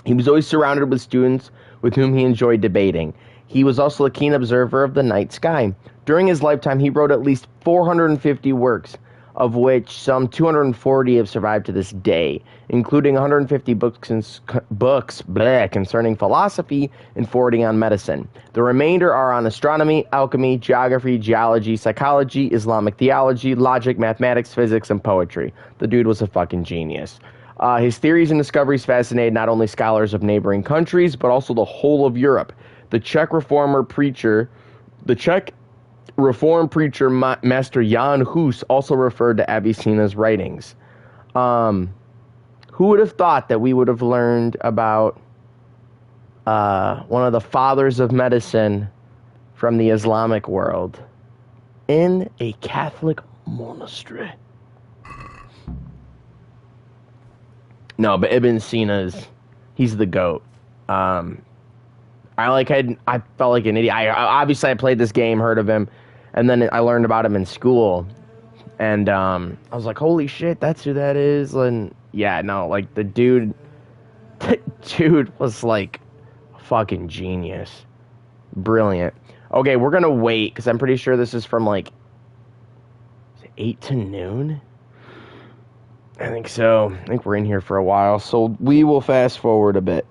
He was always surrounded with students with whom he enjoyed debating. He was also a keen observer of the night sky. During his lifetime, he wrote at least 450 works, of which some 240 have survived to this day, including 150 books concerning philosophy and 40 on medicine. The remainder are on astronomy, alchemy, geography, geology, psychology, Islamic theology, logic, mathematics, physics, and poetry. The dude was a fucking genius. His theories and discoveries fascinated not only scholars of neighboring countries, but also the whole of Europe. The Czech Reformed preacher Master Jan Hus also referred to Avicenna's writings. Who would have thought that we would have learned about one of the fathers of medicine from the Islamic world in a Catholic monastery? No, but Ibn Sina's, he's the GOAT. I felt like an idiot. Obviously I played this game, heard of him, and then I learned about him in school, and I was like, holy shit, that's who that is. And yeah, no, like the dude was like a fucking genius. Brilliant. Okay, we're gonna wait, because I'm pretty sure this is from like 8 to noon. I think so. I think we're in here for a while, so we will fast forward a bit.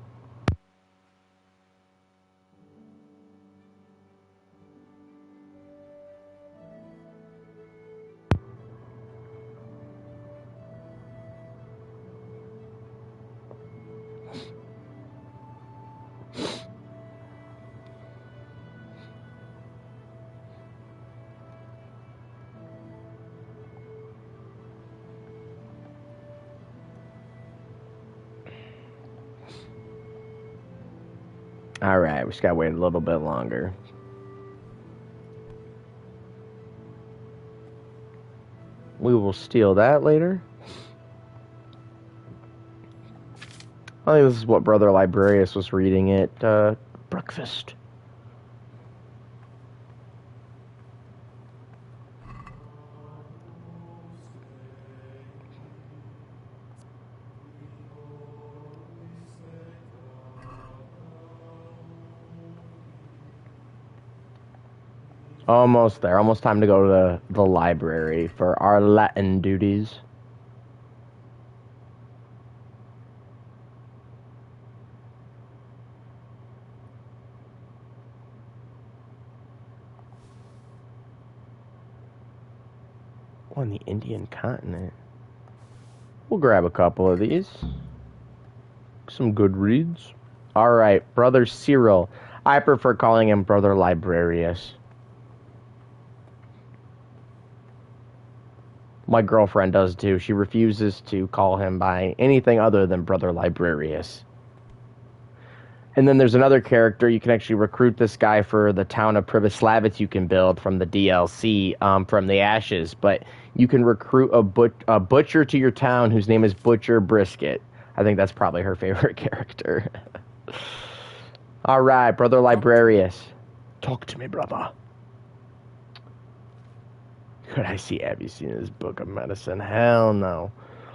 Alright, we just gotta wait a little bit longer. We will steal that later. I think this is what Brother Librarius was reading at breakfast. Almost there. Almost time to go to the library for our Latin duties. On the Indian continent. We'll grab a couple of these. some good reads. All right, Brother Cyril. I prefer calling him Brother Librarius. My girlfriend does too. She refuses to call him by anything other than Brother Librarius. And then there's another character. You can actually recruit this guy for the town of Pribyslavitz you can build from the DLC, from the Ashes. But you can recruit a butcher to your town whose name is Butcher Brisket. I think that's probably her favorite character. All right, Brother Librarius. Talk to me, brother. Could I see Abby seen his book of medicine? Hell no.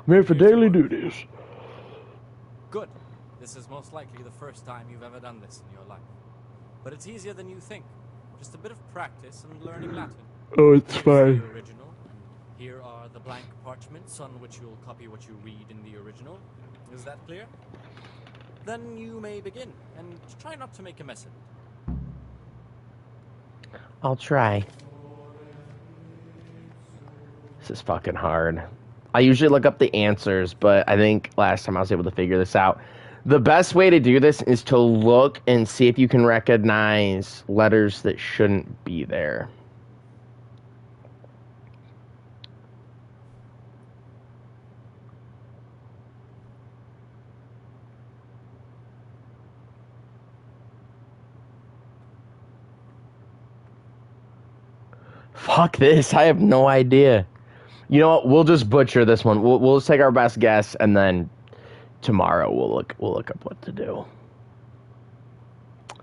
I'm here for daily duties. Good. This is most likely the first time you've ever done this in your life. But it's easier than you think. Just a bit of practice and learning Latin. Oh, it's Here's fine. the original. Here are the blank parchments on which you'll copy what you read in the original. Is that clear? Then you may begin, and try not to make a mess of it. I'll try. This is fucking hard. I usually look up the answers, but I think last time I was able to figure this out. The best way to do this is to look and see if you can recognize letters that shouldn't be there. Fuck this. I have no idea. You know what? We'll just butcher this one. We'll just take our best guess, and then tomorrow we'll look up what to do. I'm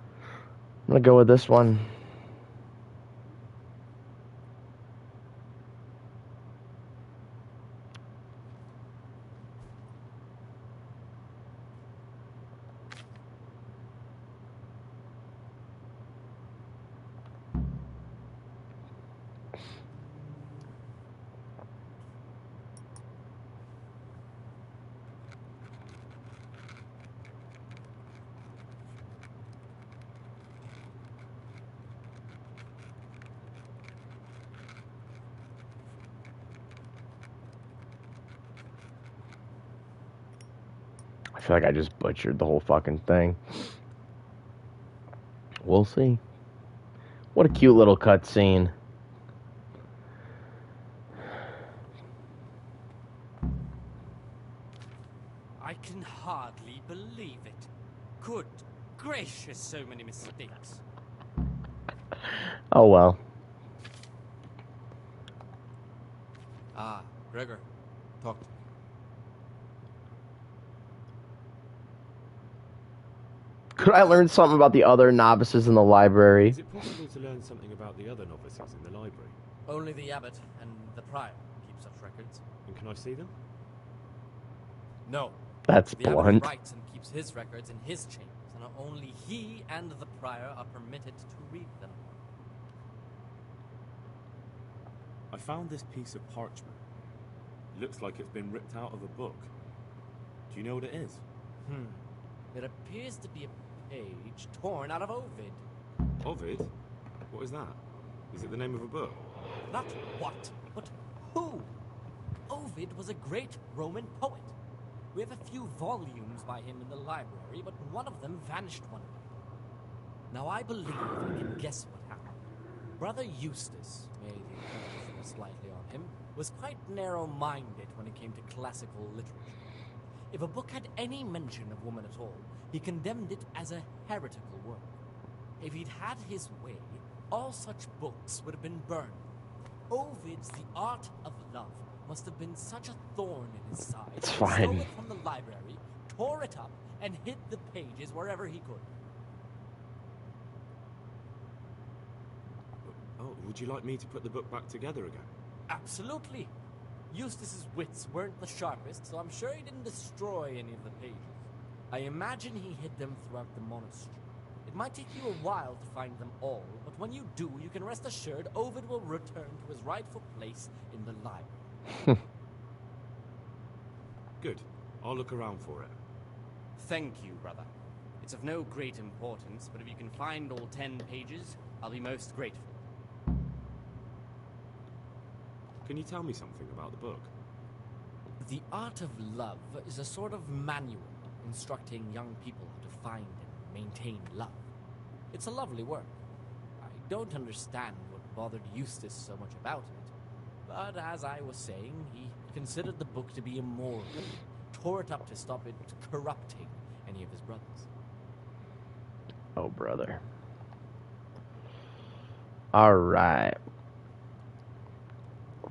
gonna go with this one. I feel like I just butchered the whole fucking thing. We'll see. What a cute little cutscene. I can hardly believe it. Good gracious, so many mistakes. Oh well. Ah, Gregor, talk to me. Could I learn something about the other novices in the library? Is it possible to learn something about the other novices in the library? Only the abbot and the prior keep such records. And can I see them? No. That's the blunt. abbot writes and keeps his records in his chambers, and only he and the prior are permitted to read them. I found this piece of parchment. It looks like it's been ripped out of a book. Do you know what it is? It appears to be a page torn out of Ovid. Ovid? What is that? Is it the name of a book? Not what, but who? Ovid was a great Roman poet. We have a few volumes by him in the library, but one of them vanished one night. Now I believe I can guess what happened. Brother Eustace, may the Inquisition be slightly on him, was quite narrow-minded when it came to classical literature. If a book had any mention of woman at all, he condemned it as a heretical work. If he'd had his way, all such books would have been burned. Ovid's The Art of Love must have been such a thorn in his side. It's He fine. stole it from the library, tore it up, and hid the pages wherever he could. Oh, would you like me to put the book back together again? Absolutely. Eustace's wits weren't the sharpest, so I'm sure he didn't destroy any of the pages. I imagine he hid them throughout the monastery. It might take you a while to find them all, but when you do, you can rest assured Ovid will return to his rightful place in the library. Good. I'll look around for it. Thank you, brother. It's of no great importance, but if you can find all 10 pages, I'll be most grateful. Can you tell me something about the book? The Art of Love is a sort of manual, instructing young people how to find and maintain love. It's a lovely work. I don't understand what bothered Eustace so much about it, but as I was saying, he considered the book to be immoral, tore it up to stop it corrupting any of his brothers. Oh, brother. All right.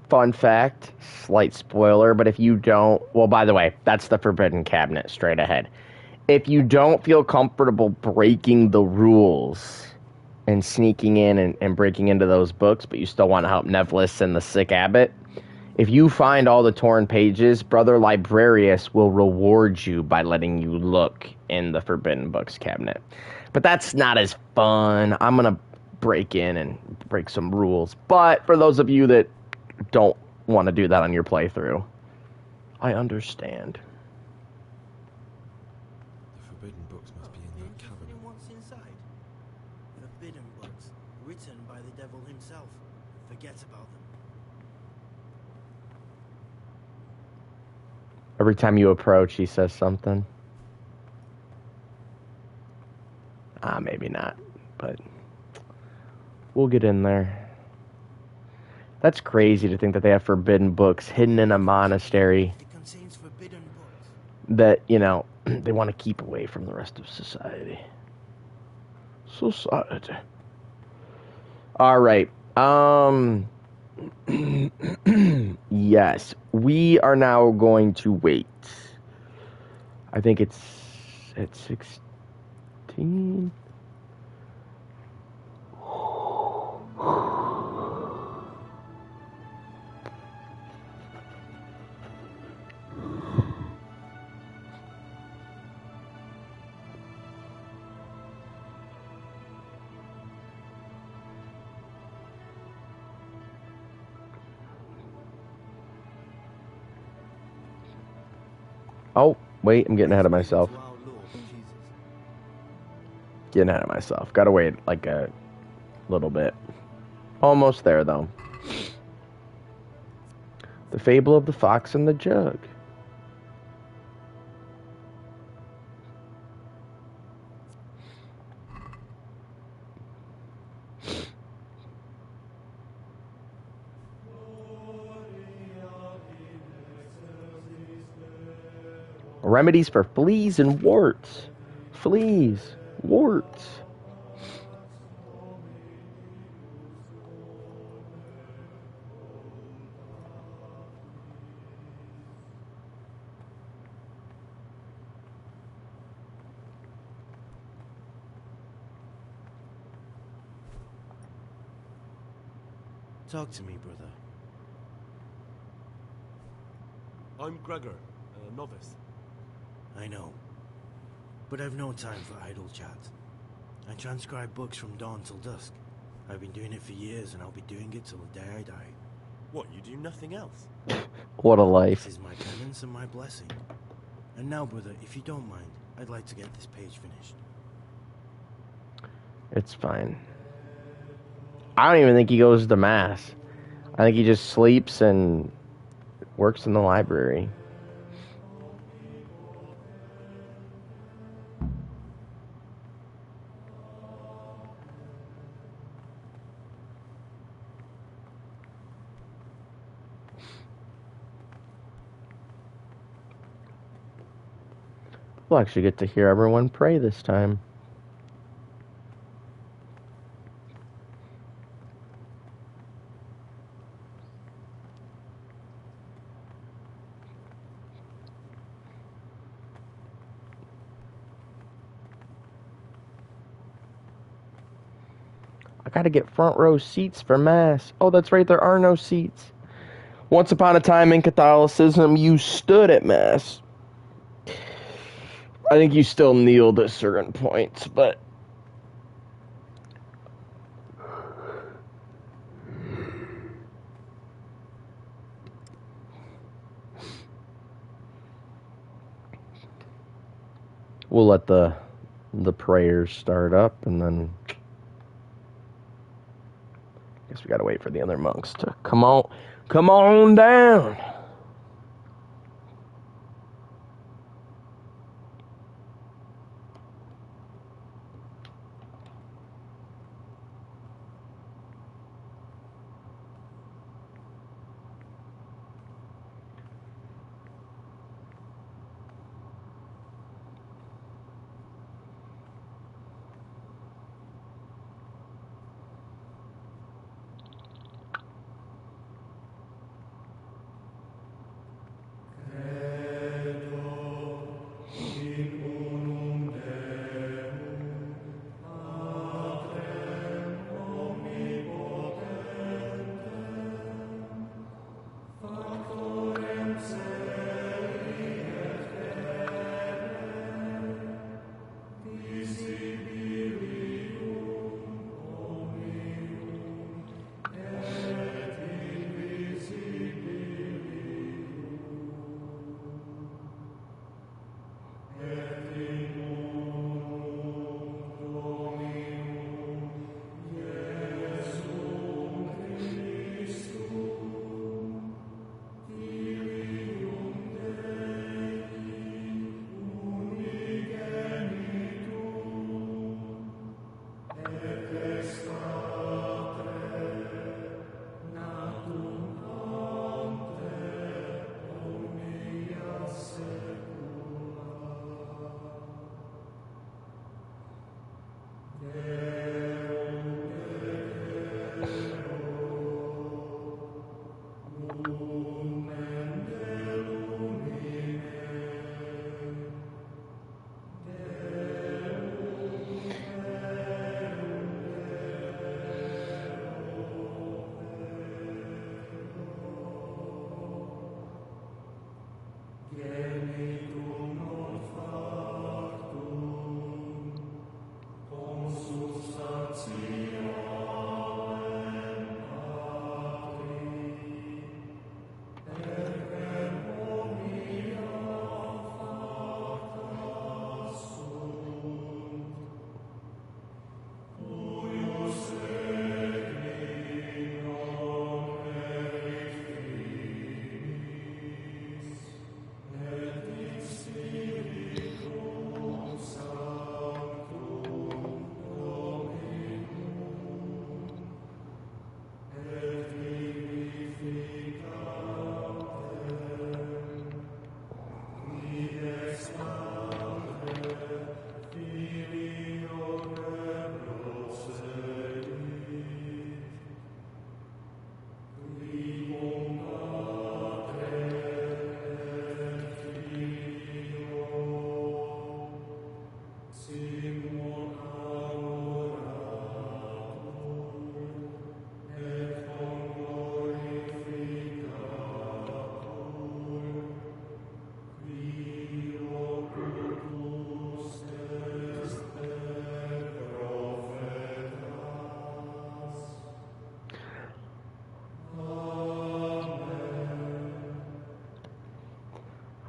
Fun fact, slight spoiler, but if you don't... Well, by the way, that's the Forbidden Cabinet straight ahead. If you don't feel comfortable breaking the rules and sneaking in and breaking into those books, but you still want to help Nevlis and the sick abbot, if you find all the torn pages, Brother Librarius will reward you by letting you look in the Forbidden Books cabinet. But that's not as fun. I'm going to break in and break some rules. But for those of you that don't want to do that on your playthrough, I understand. The Forbidden Books must be in that cabinet. What's inside? Forbidden books, written by the devil himself. Forget about them. Every time you approach, he says something. Maybe not, but we'll get in there. That's crazy to think that they have forbidden books hidden in a monastery It contains forbidden books. that, you know, they want to keep away from the rest of society. Society. All right. Yes, we are now going to wait. I think it's at 16. Oh, wait, I'm getting ahead of myself. Getting ahead of myself. Gotta wait like a little bit. Almost there, though. The Fable of the Fox and the Jug. Remedies for fleas and warts. Fleas, warts. Talk to me, brother. I'm Gregor, a novice. I know. But I've no time for idle chat. I transcribe books from dawn till dusk. I've been doing it for years, and I'll be doing it till the day I die. What, you do nothing else? What a life. This is my penance and my blessing. And now, brother, if you don't mind, I'd like to get this page finished. It's fine. I don't even think he goes to mass. I think he just sleeps and works in the library. We'll actually get to hear everyone pray this time. I gotta get front row seats for Mass. Oh, that's right, there are no seats. Once upon a time in Catholicism, you stood at Mass. I think you still kneeled at certain points, but... we'll let the prayers start up, and then... I guess we gotta wait for the other monks to come on down.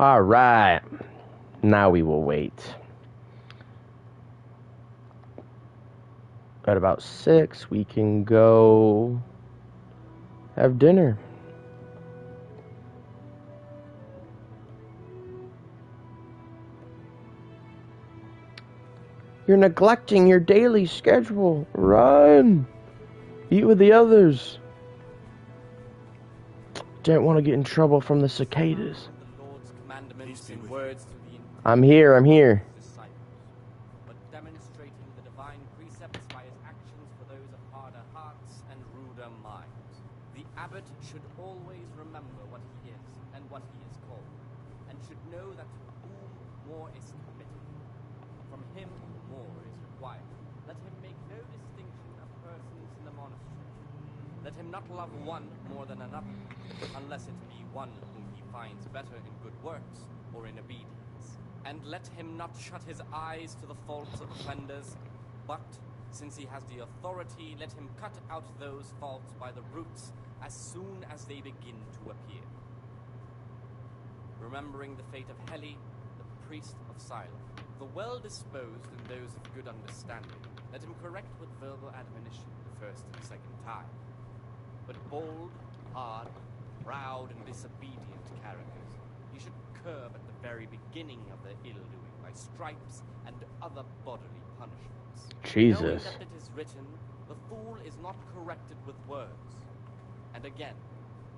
All right. Now we will wait. At about 6, we can go have dinner. You're neglecting your daily schedule. Run! Eat with the others. Don't want to get in trouble from the cicadas. The Lord's commandments in words to the I'm here. disciples, but demonstrating the divine precepts by his actions for those of harder hearts and ruder minds. The abbot should always remember what he is and what he is called, and should know that to whom more is committed, from him more is required. Let him make no distinction of persons in the monastery. Let him not love one more than another, unless it be one whom he finds better in good works or in obedience. And let him not shut his eyes to the faults of offenders, but, since he has the authority, let him cut out those faults by the roots as soon as they begin to appear. Remembering the fate of Heli, the priest of Siloam, the well-disposed and those of good understanding, let him correct with verbal admonition the first and second time. But bold, hard, proud, and disobedient characters he should curb at the very beginning of their ill-doing by stripes and other bodily punishments. Jesus. Knowing that it is written, the fool is not corrected with words. And again,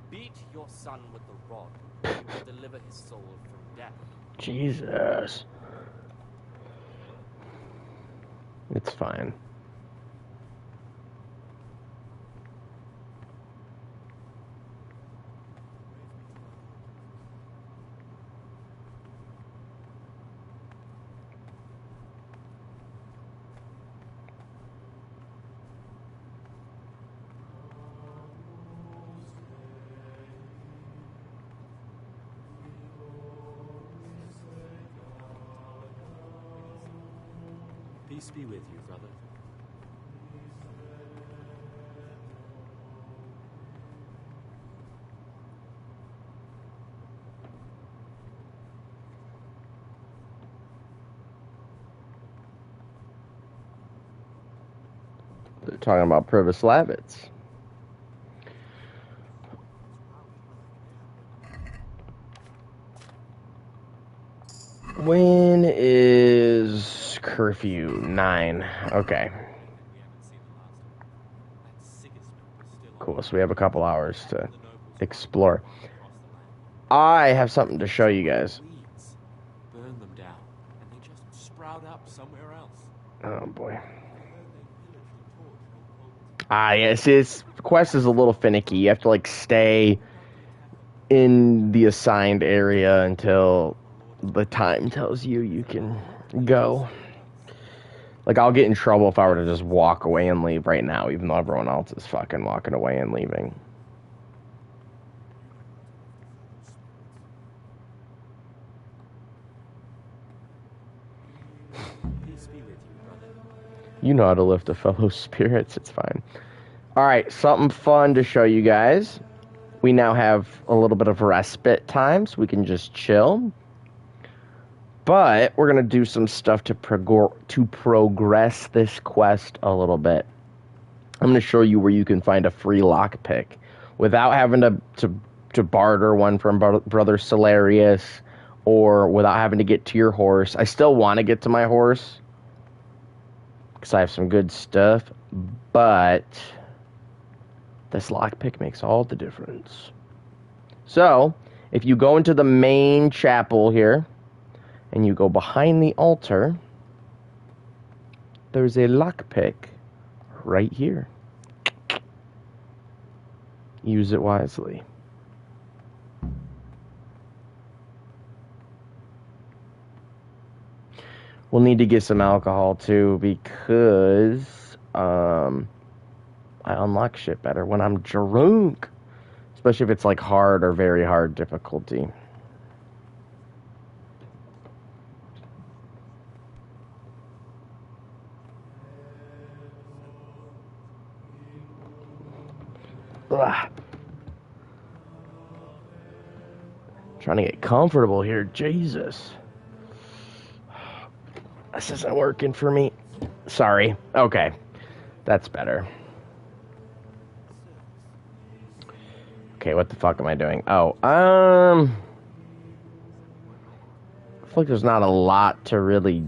beat your son with the rod, and you will deliver his soul from death. Jesus. It's fine. Peace be with you, brother. They're talking about Privis Lavitz. When is curfew? 9. Okay. Cool, so we have a couple hours to explore. I have something to show you guys. Burn them down, and they just sprout up somewhere else. Oh boy. Yes, this quest is a little finicky. You have to like stay in the assigned area until the time tells you you can go. Like, I'll get in trouble if I were to just walk away and leave right now, even though everyone else is fucking walking away and leaving. You know how to lift a fellow's spirits, it's fine. Alright, something fun to show you guys. We now have a little bit of respite time, so we can just chill. But we're going to do some stuff to progress this quest a little bit. I'm going to show you where you can find a free lockpick without having to barter one from Brother Salarius, or without having to get to your horse. I still want to get to my horse because I have some good stuff, but this lockpick makes all the difference. So, if you go into the main chapel here, and you go behind the altar, there's a lockpick right here. Use it wisely. We'll need to get some alcohol too, because I unlock shit better when I'm drunk. Especially if it's like hard or very hard difficulty. Ugh. Trying to get comfortable here. Jesus. This isn't working for me. Sorry. Okay. That's better. Okay, what the fuck am I doing? Oh, I feel like there's not a lot to really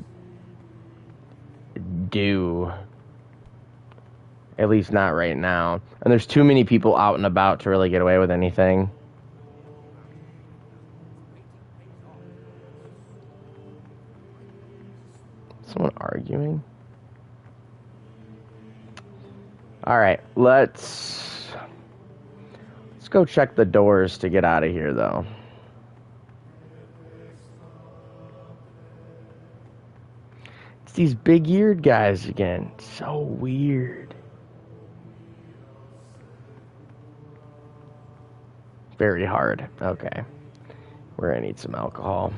do. At least not right now. And there's too many people out and about to really get away with anything. Someone arguing? Alright, let's go check the doors to get out of here, though. It's these big-eared guys again. So weird. Very hard. Okay. We're gonna need some alcohol.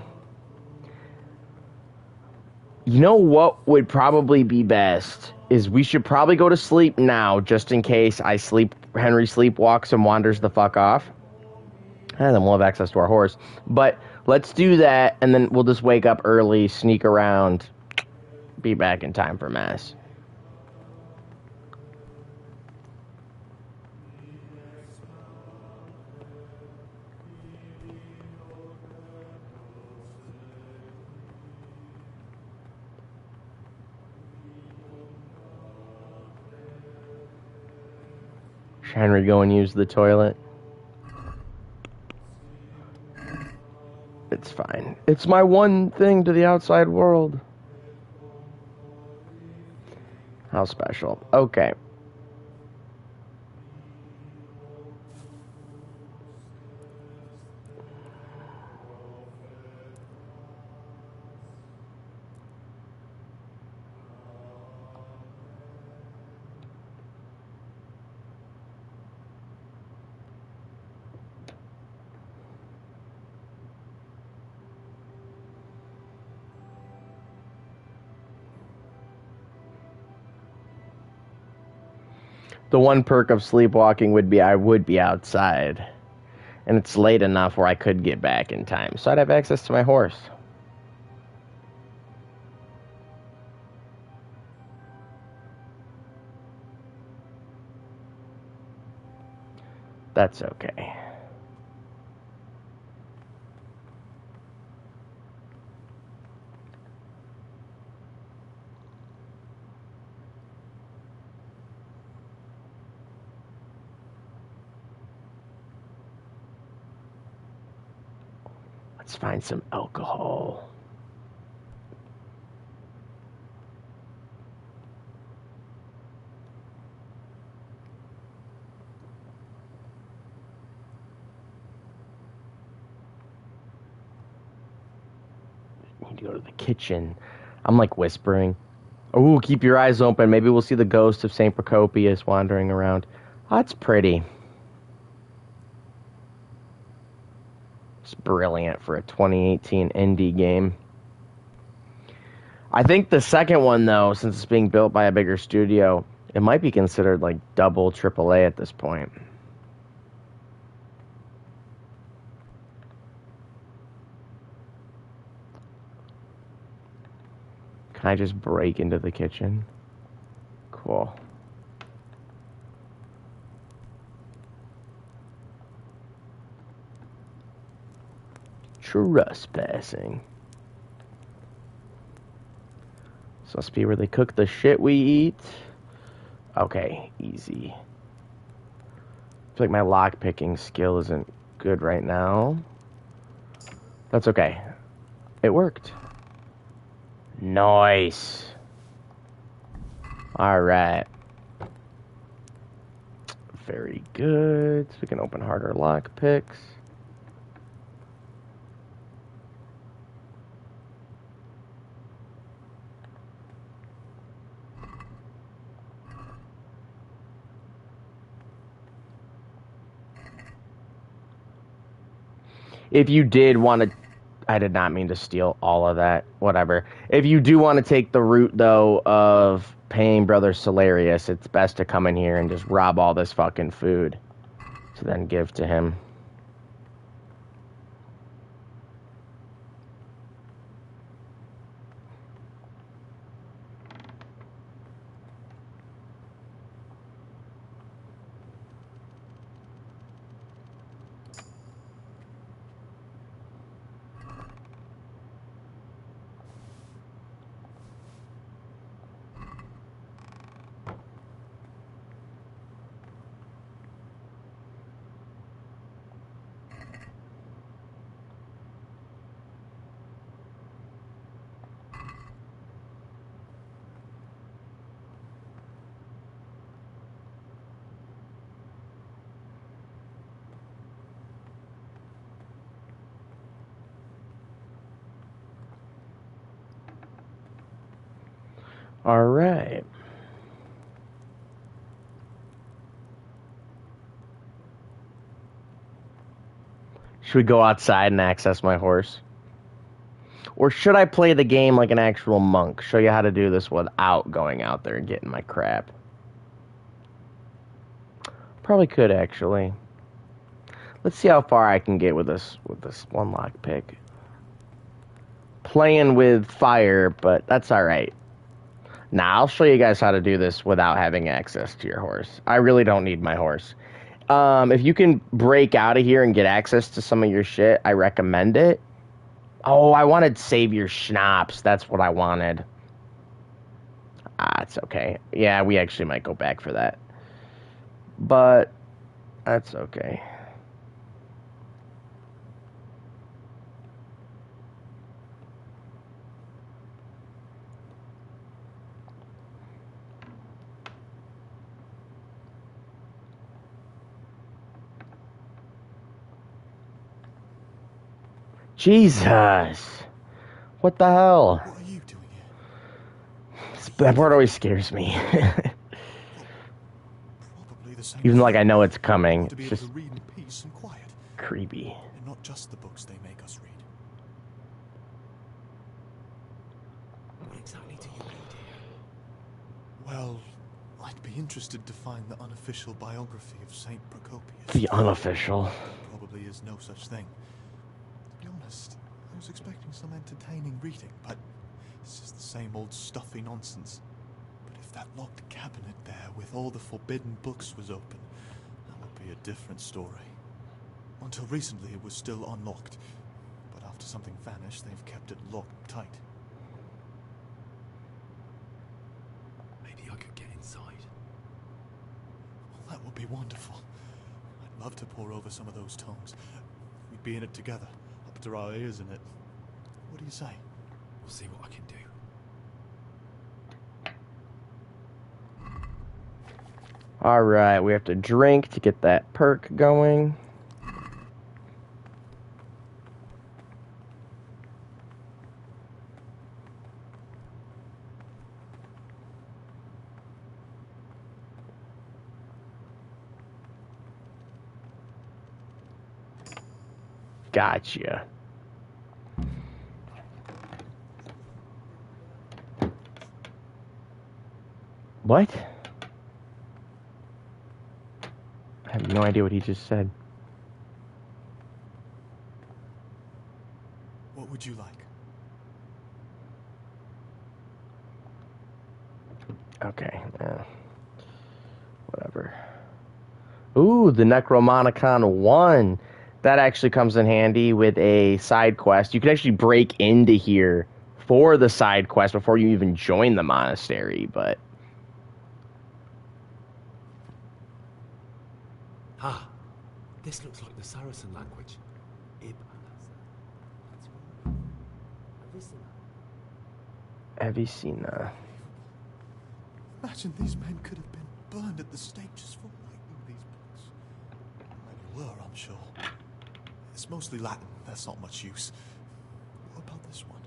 You know what would probably be best is we should probably go to sleep now, just in case Henry sleepwalks and wanders the fuck off. And then we'll have access to our horse. But let's do that, and then we'll just wake up early, sneak around, be back in time for Mass. Henry go and use the toilet? It's fine. It's my one thing to the outside world. How special. Okay. The one perk of sleepwalking would be I would be outside. And it's late enough where I could get back in time. So I'd have access to my horse. That's okay. Let's find some alcohol. Need to go to the kitchen. I'm like whispering. Ooh, keep your eyes open. Maybe we'll see the ghost of St. Procopius wandering around. Oh, that's pretty. It's brilliant for a 2018 indie game. I think the second one, though, since it's being built by a bigger studio, it might be considered like double AAA at this point. Can I just break into the kitchen? Cool. Trespassing. This must be where they cook the shit we eat. Okay, easy. I feel like my lockpicking skill isn't good right now. That's okay. It worked. Nice. Alright. Very good. So we can open harder lockpicks. If you did want to... I did not mean to steal all of that. Whatever. If you do want to take the route, though, of paying Brother Solarius, it's best to come in here and just rob all this fucking food. To then give to him. All right. Should we go outside and access my horse? Or should I play the game like an actual monk? Show you how to do this without going out there and getting my crap. Probably could, actually. Let's see how far I can get with this one lockpick. Playing with fire, but that's alright. Now, I'll show you guys how to do this without having access to your horse. I really don't need my horse. If you can break out of here and get access to some of your shit, I recommend it. Oh, I wanted save your schnapps. That's what I wanted. It's okay. Yeah, we actually might go back for that. But that's okay. Jesus. What the hell? What are you doing here? That part always scares me. Probably the same. Even like I know it's coming. To be It's able just to read in peace and quiet. creepy. And not just the books they make us read. What exactly do you read here? Well, I'd be interested to find the unofficial biography of Saint Procopius. The unofficial. Probably is no such thing. To be honest, I was expecting some entertaining reading, but it's just the same old stuffy nonsense. But if that locked cabinet there with all the forbidden books was open, that would be a different story. Until recently it was still unlocked, but after something vanished, they've kept it locked tight. Maybe I could get inside. Well, that would be wonderful. I'd love to pore over some of those tomes. We'd be in it together, up to our ears in it. What do you say? We'll see what I can do. Alright, we have to drink to get that perk going. Gotcha. What? I have no idea what he just said. What would you like? Okay. Whatever. Ooh, the Necromonicon 1. That actually comes in handy with a side quest. You can actually break into here for the side quest before you even join the monastery, but... Ah, this looks like the Saracen language. Avicenna. Imagine these men could have been burned at the stake just for writing these books. Many were, I'm sure. It's mostly Latin, that's not much use. What about this one?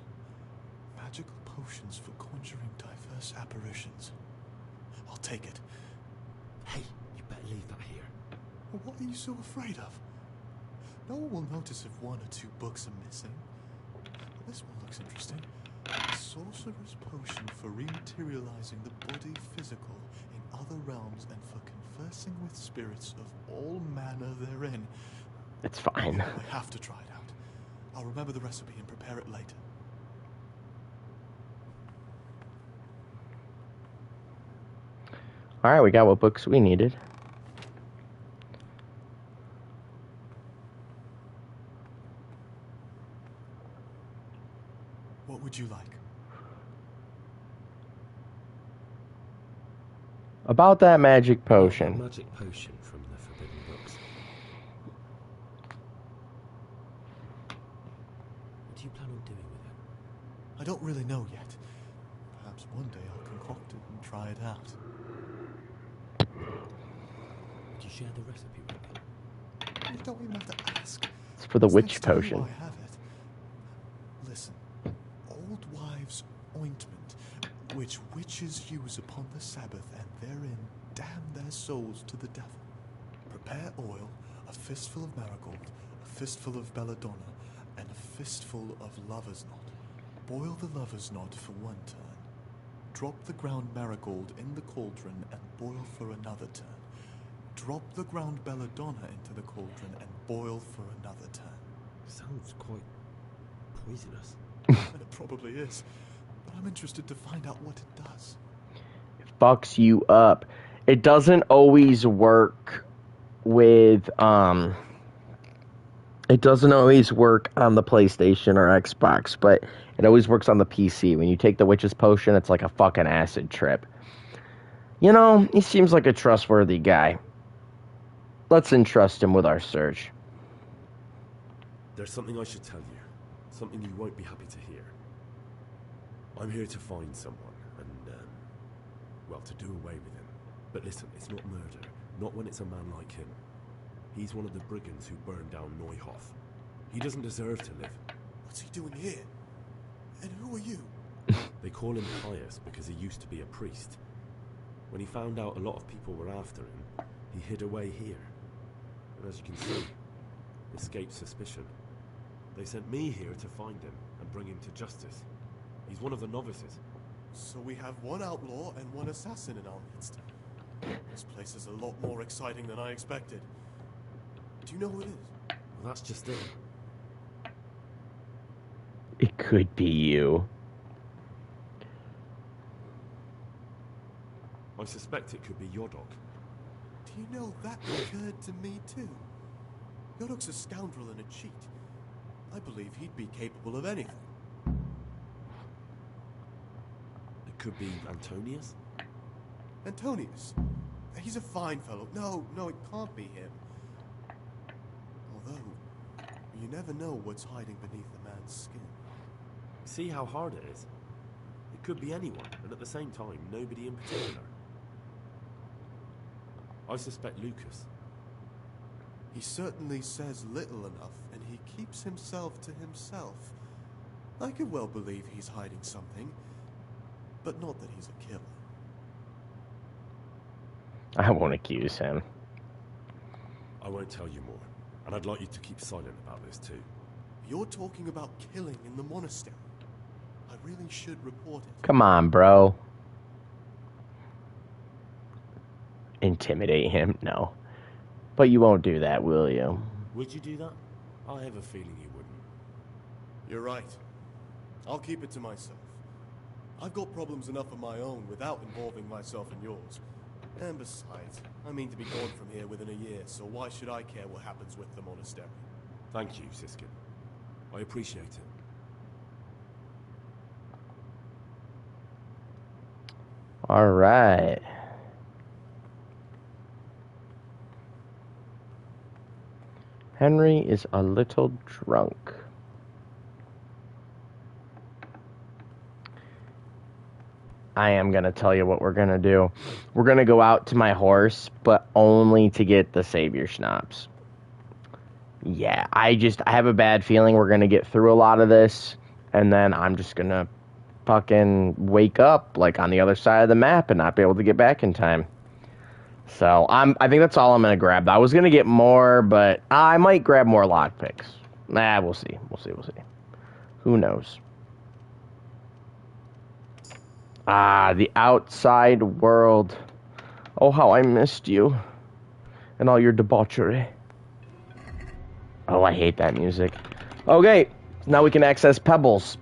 Magical potions for conjuring diverse apparitions. I'll take it. Hey, you better leave that here. What are you so afraid of? No one will notice if one or two books are missing. This one looks interesting. A sorcerer's potion for rematerializing the body physical in other realms and for conversing with spirits of all manner therein. It's fine. I have to try it out. I'll remember the recipe and prepare it later. Alright, we got what books we needed. What would you like? About that magic potion. A magic potion from the forbidden books. What do you plan on doing with it? I don't really know yet. Perhaps one day I'll concoct it and try it out. Would you share the recipe with me? You don't even have to ask. It's for the It's witch next to you potion. I have it. Listen, old wives' ointment, which which witches use upon the Sabbath, and therein damn their souls to the devil. Prepare oil, a fistful of marigold, a fistful of belladonna, and a fistful of lover's knot. Boil the lover's knot for 1 turn. Drop the ground marigold in the cauldron and boil for another turn. Drop the ground belladonna into the cauldron and boil for another turn. Sounds quite poisonous. It probably is, but I'm interested to find out what it does. It fucks you up. It doesn't always work with it doesn't always work on the PlayStation or Xbox, but it always works on the PC. When you take the witch's potion, it's like a fucking acid trip. You know, he seems like a trustworthy guy. Let's entrust him with our search. There's something I should tell you. Something you won't be happy to hear. I'm here to find someone and, well, to do away with him. But listen, it's not murder. Not when it's a man like him. He's one of the brigands who burned down Neuhof. He doesn't deserve to live. What's he doing here? And who are you? They call him Pious because he used to be a priest. When he found out a lot of people were after him, he hid away here. And as you can see, escaped suspicion. They sent me here to find him and bring him to justice. He's one of the novices. So we have one outlaw and one assassin in our midst. This place is a lot more exciting than I expected. Do you know who it is? Well, that's just it. It could be you. I suspect it could be Yodok. Do you know, that occurred to me too. Yodok's a scoundrel and a cheat. I believe he'd be capable of anything. It could be Antonius? Antonius? He's a fine fellow. No, it can't be him. Although, you never know what's hiding beneath a man's skin. See how hard it is? It could be anyone, and at the same time, nobody in particular. I suspect Lucas. He certainly says little enough, and he keeps himself to himself. I could well believe he's hiding something, but not that he's a killer. I won't accuse him. I won't tell you more, and I'd like you to keep silent about this too. You're talking about killing in the monastery. I really should report it. Come on, bro. Intimidate him? No. But you won't do that, will you? Would you do that? I have a feeling you wouldn't. You're right. I'll keep it to myself. I've got problems enough of my own without involving myself in yours. And besides, I mean to be gone from here within a year, so why should I care what happens with the monastery? Thank you, Siskin. I appreciate it. All right. Henry is a little drunk. I am going to tell you what we're going to do. We're going to go out to my horse, but only to get the Savior Schnapps. Yeah, I have a bad feeling we're going to get through a lot of this, and then I'm just going to fucking wake up, like, on the other side of the map and not be able to get back in time. So, I think that's all I'm going to grab. I was going to get more, but I might grab more lockpicks. Nah, we'll see. We'll see. Who knows? Ah, the outside world. Oh, how I missed you. And all your debauchery. Oh, I hate that music. Okay, now we can access Pebbles.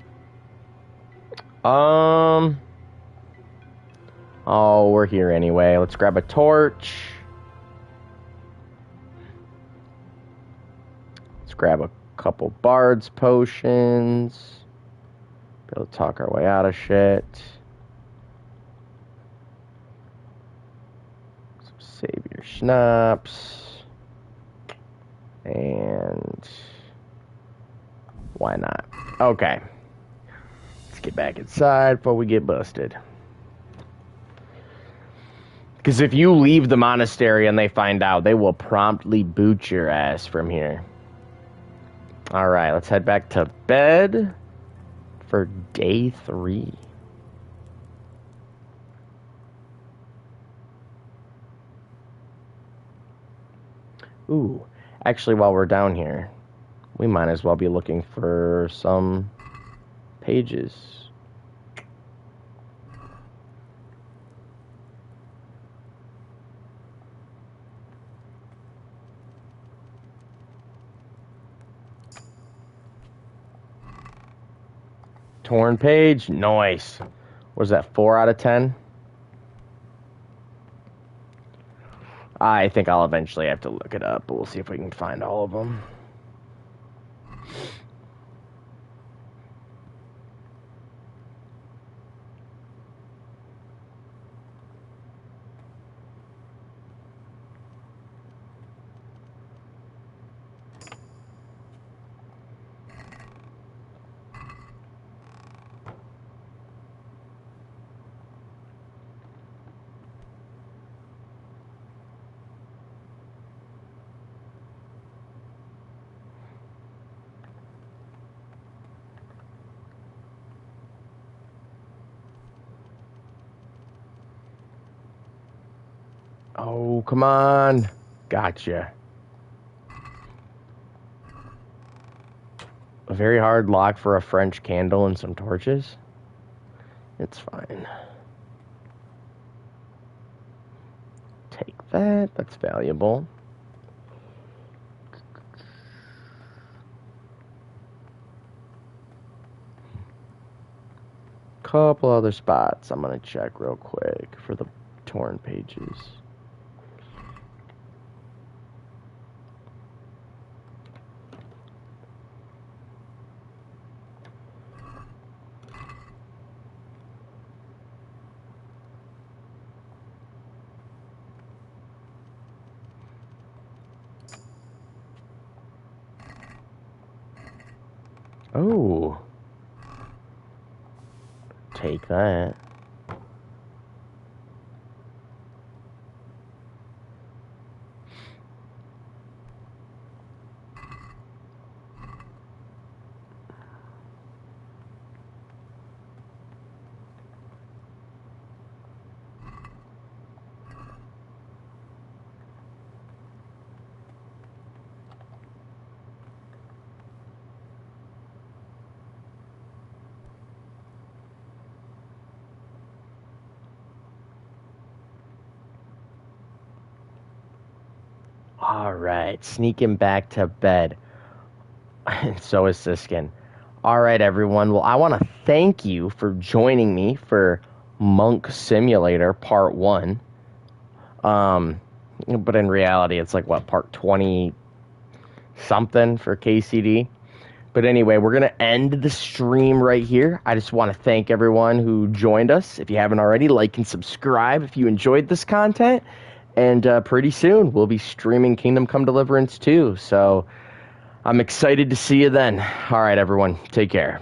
Oh, we're here anyway. Let's grab a torch. Let's grab a couple Bard's potions. Be able to talk our way out of shit. Some Savior Schnapps. And why not? Okay. Let's get back inside before we get busted. Because if you leave the monastery and they find out, they will promptly boot your ass from here. Alright, let's head back to bed for day 3. Ooh, actually, while we're down here, we might as well be looking for some pages. Torn page, nice. Was that 4 out of 10? I think I'll eventually have to look it up, but we'll see if we can find all of them. Oh, come on. Gotcha. A very hard lock for a French candle and some torches. It's fine. Take that. That's valuable. Couple other spots I'm going to check real quick for the torn pages. Oh. Take that. Alright, sneaking back to bed. And so is Siskin. Alright, everyone. Well, I want to thank you for joining me for Monk Simulator Part 1. But in reality, it's like, what, Part 20-something for KCD? But anyway, we're going to end the stream right here. I just want to thank everyone who joined us. If you haven't already, like and subscribe if you enjoyed this content. And pretty soon, we'll be streaming Kingdom Come Deliverance too. So I'm excited to see you then. All right, everyone. Take care.